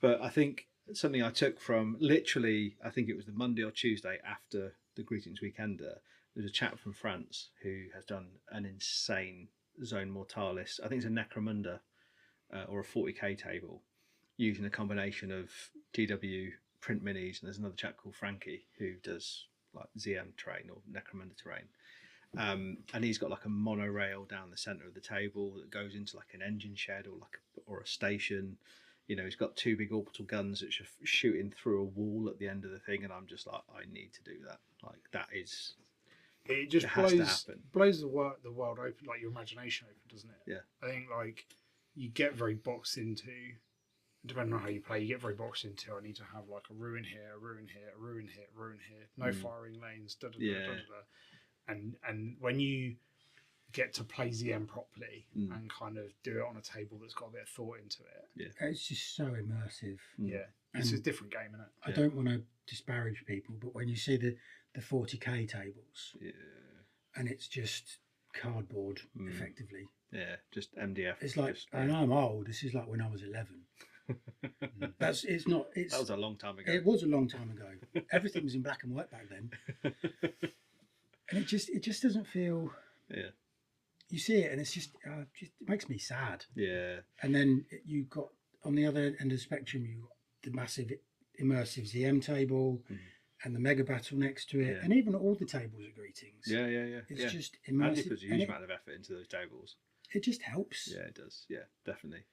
But I think something I took from literally, I think it was the Monday or Tuesday after the Greetings Weekender. There's a chap from France who has done an insane Zone Mortalis. I think it's a Necromunda or a 40k table using a combination of GW Print Minis, and there's another chap called Frankie who does like ZM terrain or Necromunda terrain, and he's got like a monorail down the center of the table that goes into like an engine shed or a station. He's got 2 big orbital guns which are shooting through a wall at the end of the thing, and I'm just like, I need to do that. Like that is, it just blows the world open, like your imagination open, doesn't it? Yeah, I think like you get very boxed into. Depending on how you play, you get very boxed into. I need to have like a ruin here, a ruin here, a ruin here, a ruin here. No firing lanes. And when you get to play ZM properly and kind of do it on a table that's got a bit of thought into it, it's just so immersive. Yeah, it's a different game, isn't it? I don't want to disparage people, but when you see the 40k tables, and it's just cardboard, effectively. Yeah, just MDF. It's like, just, I know I'm old. This is like when I was 11. It's not. That was a long time ago. It was a long time ago. Everything was in black and white back then, and it just doesn't feel. Yeah. You see it, and it's just it makes me sad. Yeah. And then you've got on the other end of the spectrum, you got the massive immersive ZM table, and the Mega Battle next to it, and even all the tables are greetings. Yeah. It's just immersive. And it puts a huge amount of effort into those tables. It just helps. Yeah, it does. Yeah, definitely.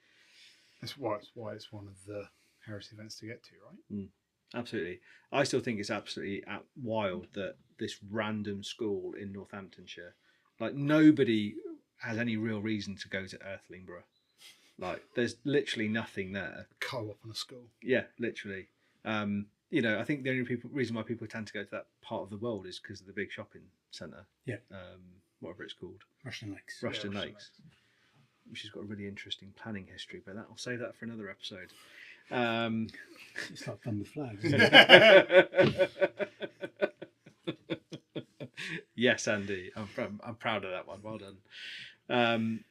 That's why it's one of the Heresy events to get to, right? Absolutely. I still think it's absolutely wild that this random school in Northamptonshire, like nobody has any real reason to go to Earthlingborough. Like there's literally nothing there. Co-op on a school. Yeah, literally. I think the only reason why people tend to go to that part of the world is because of the big shopping centre. Yeah. Whatever it's called. Rushton Lakes. Rushton Lakes. Which has got a really interesting planning history, but I'll save that for another episode. It's like Fun with Flags. Yes, Andy, I'm proud of that one. Well done.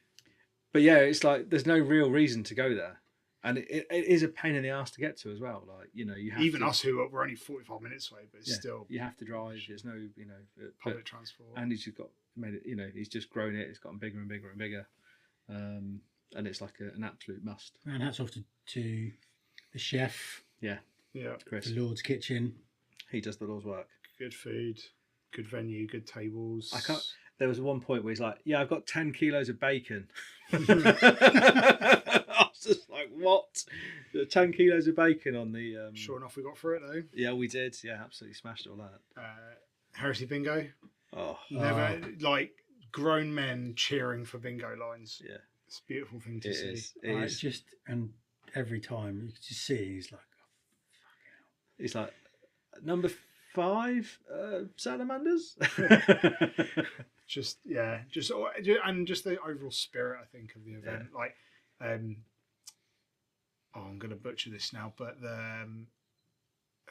But yeah, it's like there's no real reason to go there, and it is a pain in the ass to get to as well. Like you have even us who we're only 45 minutes away, but it's still you have to drive. There's no public transport. And he's just made it. He's just grown it. It's gotten bigger and bigger and bigger. And it's like an absolute must. And hats off to the chef. Yeah, Chris. The Lord's Kitchen. He does the Lord's work. Good food, good venue, good tables. There was one point where he's like, "Yeah, I've got 10 kilos of bacon." I was just like, "What? 10 kilos of bacon on the?" Sure enough, we got through it though. Yeah, we did. Yeah, absolutely smashed all that. Heresy bingo. Oh, never like grown men cheering for bingo lines. Yeah. It's a beautiful thing to see. It is. Just and every time you can just see he's like, oh, fucking hell. He's like number 5 salamanders. just the overall spirit I think of the event. Yeah. Like, I'm going to butcher this now, but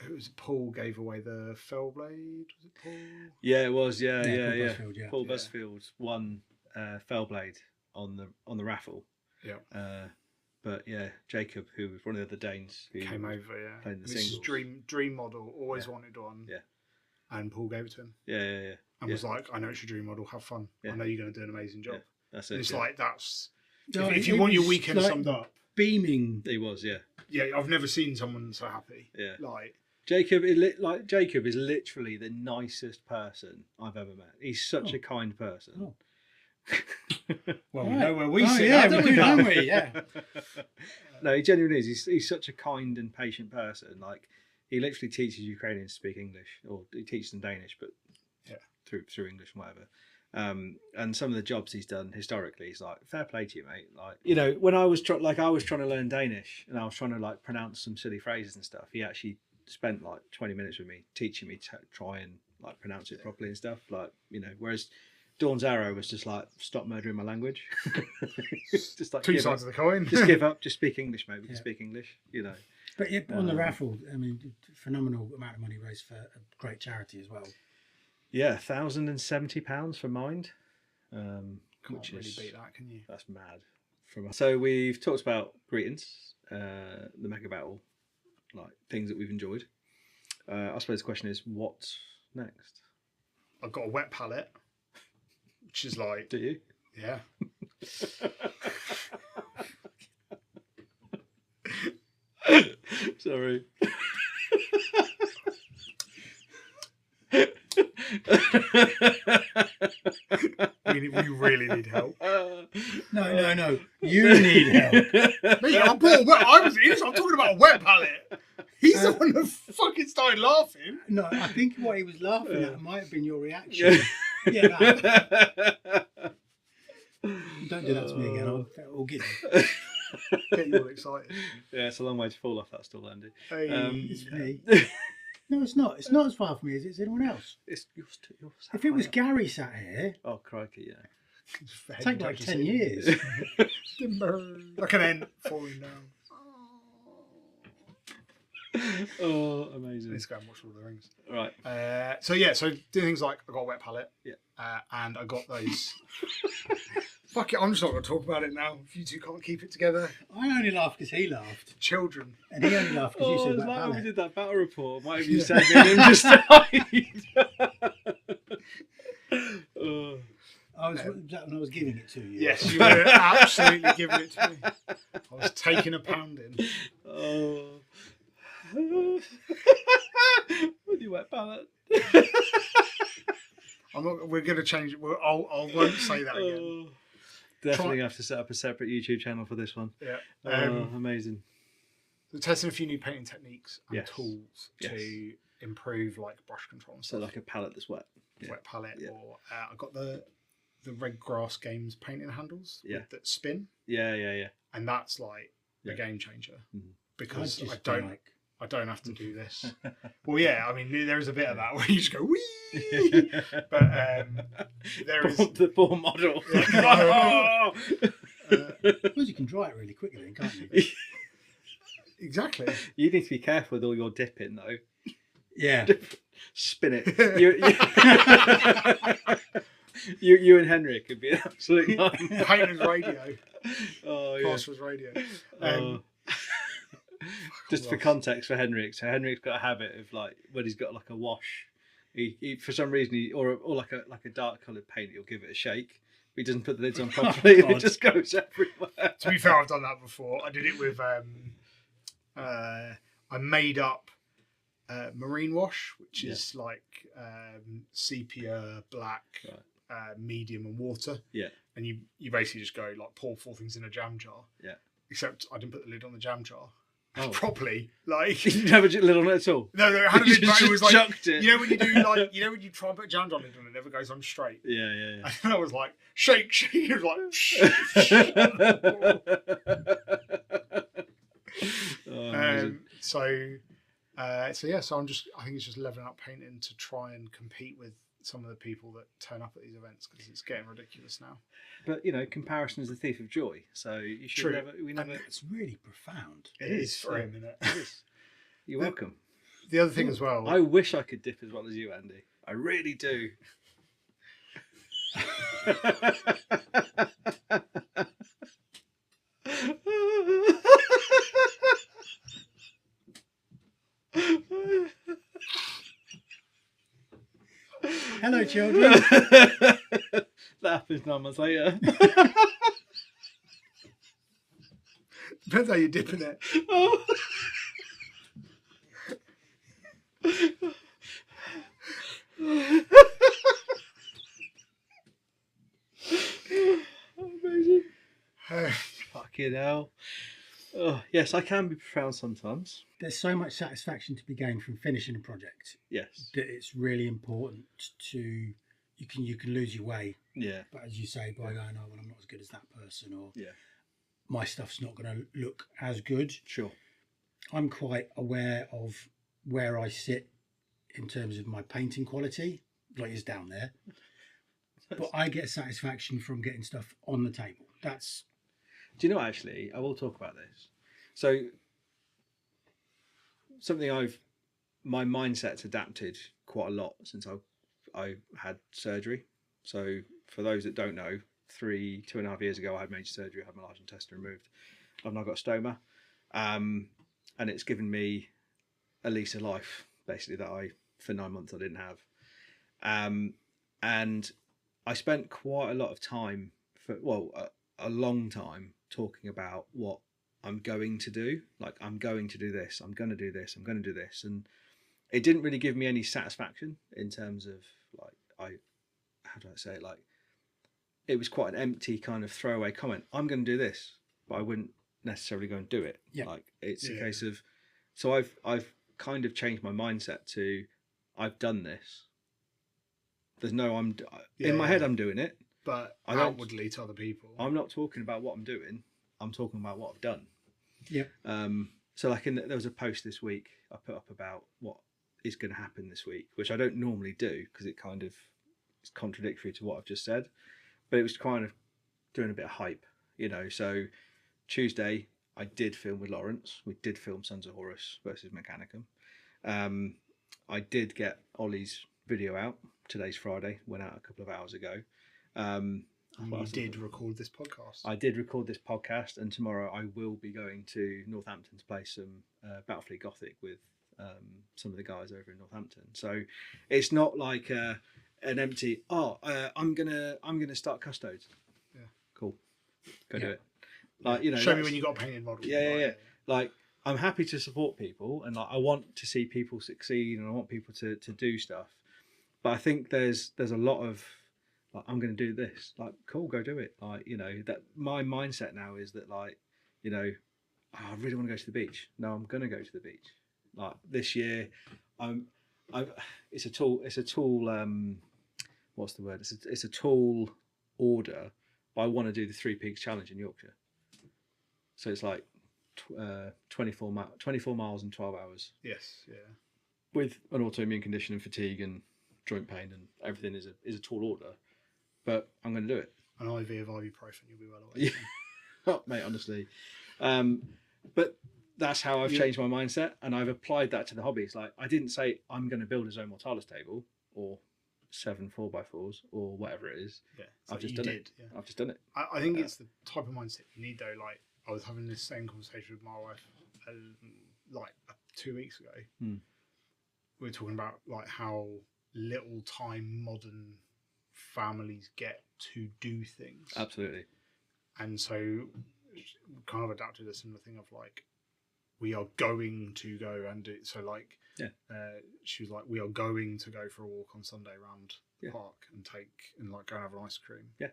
who was it? Paul gave away the Fellblade. Was it Paul? Yeah, it was. Yeah. Busfield, yeah. Paul Busfield won Fellblade on the raffle. Yeah. But yeah, Jacob, who was one of the Danes, who came over. Yeah. Playing the this singles. is dream model. Always wanted one. Yeah. And Paul gave it to him. Yeah. And was like, I know it's your dream model. Have fun. Yeah. I know you're going to do an amazing job. Yeah. That's it. And it's like that's. No, if you want your weekend like summed up, beaming. He was. Yeah. Yeah, I've never seen someone so happy. Yeah. Like. Jacob is literally the nicest person I've ever met. He's such a kind person. Oh. Well, we know where we sit. Yeah, don't we do, don't we? Yeah. No, he genuinely is. He's such a kind and patient person. Like he literally teaches Ukrainians to speak English, or he teaches them Danish, but through English and whatever. And some of the jobs he's done historically, he's like, fair play to you, mate. Like when I was trying to learn Danish, and I was trying to like pronounce some silly phrases and stuff, he actually spent like 20 minutes with me teaching me to try and like pronounce it properly and stuff. Like whereas Dawn's Arrow was just like, stop murdering my language. Just like two sides of the coin. Just give up. Just speak English, mate. We can speak English. But on the raffle, I mean, phenomenal amount of money raised for a great charity as well. Yeah, £1,070 for Mind. Can't really beat that, can you? That's mad. So we've talked about greetings, the Mega Battle, like things that we've enjoyed. I suppose the question is, what's next? I've got a wet palette, which is like... Do you? Yeah. Sorry. we really need help. No. You need help. Me, I was innocent. I'm talking about a wet palette. He's the one that fucking started laughing. No, I think what he was laughing at might have been your reaction. Yeah. Don't do that to me again. I'll get you. Get you all excited. Yeah, it's a long way to fall off that stool, Andy. Hey. It's me. No, it's not. It's not as far from me as it's anyone else. It's yours. If it was Gary sat here, oh crikey, yeah. it'd take like 10 years. Like an ant falling down. Oh, amazing. Let's go and watch Lord of the Rings. Right. So do things like I got a wet palette. Yeah. And I got those. Fuck it, I'm just not going to talk about it now. If you two can't keep it together. I only laughed because he laughed. Children. And he only laughed because you said it's wet like when we palette. did that battle report. Might have you said me and just died. Oh. Was that when I was giving it to you? Yes, you were absolutely giving it to me. I was taking a pounding. Oh. With your wet palette. We're going to change it. I won't say that again. Oh. Definitely have to set up a separate YouTube channel for this one. Yeah. Amazing. So testing a few new painting techniques and Yes. tools Yes. to improve like brush control and So stuff. like a palette that's wet. Yeah. Wet palette, Yeah. or I got the Red Grass Games painting handles that spin, Yeah. and that's like Yeah. a game changer Mhm. because I I just don't like... I don't have to do this. Well, yeah, I mean there is a bit of that where you just go wee, but there is The poor model. I suppose you can dry it really quickly then, can't you? exactly. You need to be careful with all your dipping though. Yeah. Spin it. You and Henry could be an absolute nightmare. Painter's radio, Oh yeah. Pastor's radio. Just for context for Henrik, so Henrik's got a habit of like when he's got like a wash, he for some reason or like a dark coloured paint, he'll give it a shake. But he doesn't put the lids on properly, and it just goes everywhere. To be fair, I've done that before. I did it with I made up marine wash, which is like sepia, black, medium, and water. Yeah. And you basically just go like pour 4 things in a jam jar. Yeah. Except I didn't put the lid on the jam jar. Oh. Properly, like You didn't have a lid on it at all. no, it had a You lid, but just it was like chucked it. you know when you do like when you try and put a jam jar lid on, it never goes on straight. Yeah. And I was like shake. It was like so yeah. So I think it's just leveling up painting to try and compete with some of the people that turn up at these events because it's getting ridiculous now. But comparison is the thief of joy. So you should True. never. It's really profound. It is for him, isn't it? It is. You're welcome. The other thing as well. I wish I could dip as well as you, Andy. I really do. Hello, children. That happens 9 months later. Depends how you're dipping it. Oh. Amazing. Fucking hell. Oh, yes, I can be profound sometimes. There's so much satisfaction to be gained from finishing a project Yes. that it's really important to you can lose your way. Yeah. But as you say, by going, oh well, I'm not as good as that person, or Yeah. my stuff's not going to look as good. Sure. I'm quite aware of where I sit in terms of my painting quality, like it's down there. But I get satisfaction from getting stuff on the table. That's... Do you know, actually, I will talk about this. So, something my mindset's adapted quite a lot since I had surgery. So, for those that don't know, 2.5 years ago, I had major surgery. I had my large intestine removed. I've now got stoma. And it's given me a lease of life, basically, that for 9 months I didn't have. And I spent quite a lot of time, a long time, talking about what I'm going to do. Like, I'm going to do this, I'm going to do this, I'm going to do this. And it didn't really give me any satisfaction in terms of, like, how do I say it? Like, it was quite an empty kind of throwaway comment. I'm going to do this, but I wouldn't necessarily go and do it. Yeah. Like, it's a case of, so I've kind of changed my mindset to, I've done this. There's no, in my head, I'm doing it. But I don't- outwardly to other people. I'm not talking about what I'm doing. I'm talking about what I've done. Yeah. So like there was a post this week I put up about what is going to happen this week, which I don't normally do because it kind of is contradictory to what I've just said. But it was kind of doing a bit of hype, So Tuesday I did film with Lawrence. We did film Sons of Horus versus Mechanicum. I did get Ollie's video out. Today's Friday. Went out a couple of hours ago. You did record this podcast. I did record this podcast, and tomorrow I will be going to Northampton to play some Battlefleet Gothic with some of the guys over in Northampton. So it's not like an empty. I'm gonna start Custodes. Yeah, cool. Go do it. Like, you know, show me when you got a painted model. Yeah. Like, I'm happy to support people, and like I want to see people succeed, and I want people to do stuff. But I think there's a lot of like, I'm going to do this. Like, cool, go do it. Like, you know, that my mindset now is that, like, you know, I really want to go to the beach. No, I'm going to go to the beach. Like this year, it's a tall. What's the word? It's a tall order. But I want to do the Three Peaks Challenge in Yorkshire. So it's like 24 miles in 12 hours. Yes, yeah. With an autoimmune condition and fatigue and joint pain and everything is a tall order. But I'm going to do it. An IV of ibuprofen, you'll be well away. Yeah. Oh, mate, honestly. But that's how I've changed my mindset, and I've applied that to the hobby. It's like, I didn't say I'm going to build a Zone Mortalis table or 7 4x4s or whatever it is. Yeah, I've just done it. Yeah. I've just done it. I think it's the type of mindset you need, though. Like, I was having this same conversation with my wife like 2 weeks ago. We were talking about like how little time modern families get to do things. Absolutely. And so kind of adapted a similar thing of like, we are going to go and do so. Like, she was like, we are going to go for a walk on Sunday around the park and like go and have an ice cream. Yeah.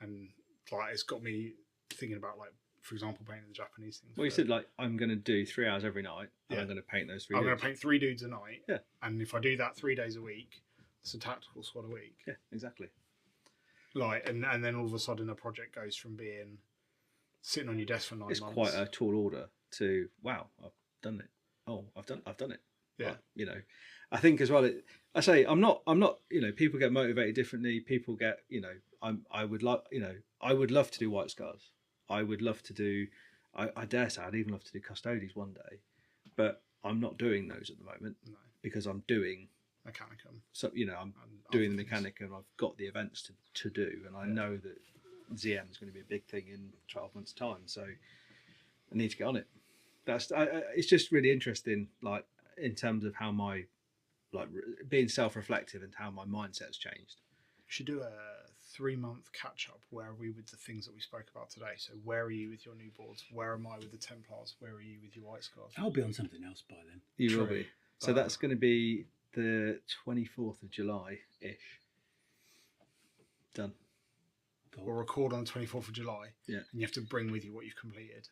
And like, it's got me thinking about, like, for example, painting the Japanese things. Well, you said like, I'm going to do 3 hours every night. And I'm going to paint those 3 dudes. I'm going to paint 3 dudes a night. Yeah. And if I do that 3 days a week, it's a tactical squad a week. Yeah, exactly. Like, and then all of a sudden a project goes from being sitting on your desk for 9 months. It's quite a tall order to, wow, I've done it. Oh, I've done it. Yeah. Like, you know, I think as well, I say, I'm not, you know, people get motivated differently. People get, you know, I would love to do White Scars. I would love to do, I dare say I'd even love to do Custodes one day, but I'm not doing those at the moment because I'm doing Mechanicum. So, you know, I'm doing the Mechanicum. I've got the events to do, and I know that ZM is going to be a big thing in 12 months' time. So I need to get on it. It's just really interesting, like in terms of how my, like, being self-reflective and how my mindset's changed. We should do a 3-month catch-up. Where are we with the things that we spoke about today? So where are you with your new boards? Where am I with the Templars? Where are you with your White Scars? I'll be on something else by then. You will be. So that's going to be the 24th of July-ish. Done. We'll record on the 24th of July. Yeah. And you have to bring with you what you've completed.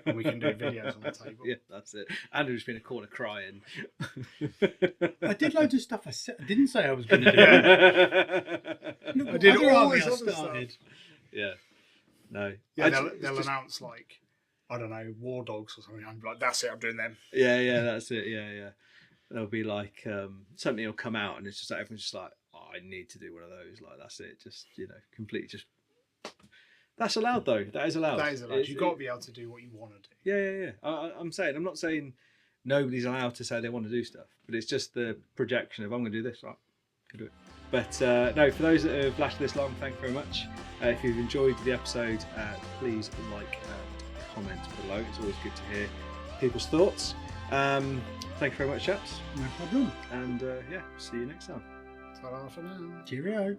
And we can do videos on the table. Yeah, that's it. Andrew's been in a corner crying. I did loads of stuff I didn't say I was going to do. I did all this other stuff. Yeah. No. Yeah, they'll announce, like, I don't know, War Dogs or something. I'm like, that's it, I'm doing them. Yeah, that's it. Yeah. There'll be like something will come out and it's just like everyone's just like, oh, I need to do one of those. Like, that's it. Just, you know, completely just. That's allowed though. That is allowed. That is allowed. You've got to be able to do what you want to do. Yeah. I'm not saying nobody's allowed to say they want to do stuff, but it's just the projection of I'm going to do this. Right, can do it. But no, for those that have lasted this long, thank you very much. If you've enjoyed the episode, please like and comment below. It's always good to hear people's thoughts. Thank you very much, chaps. No problem. And see you next time. Ta-ra for now. Cheerio.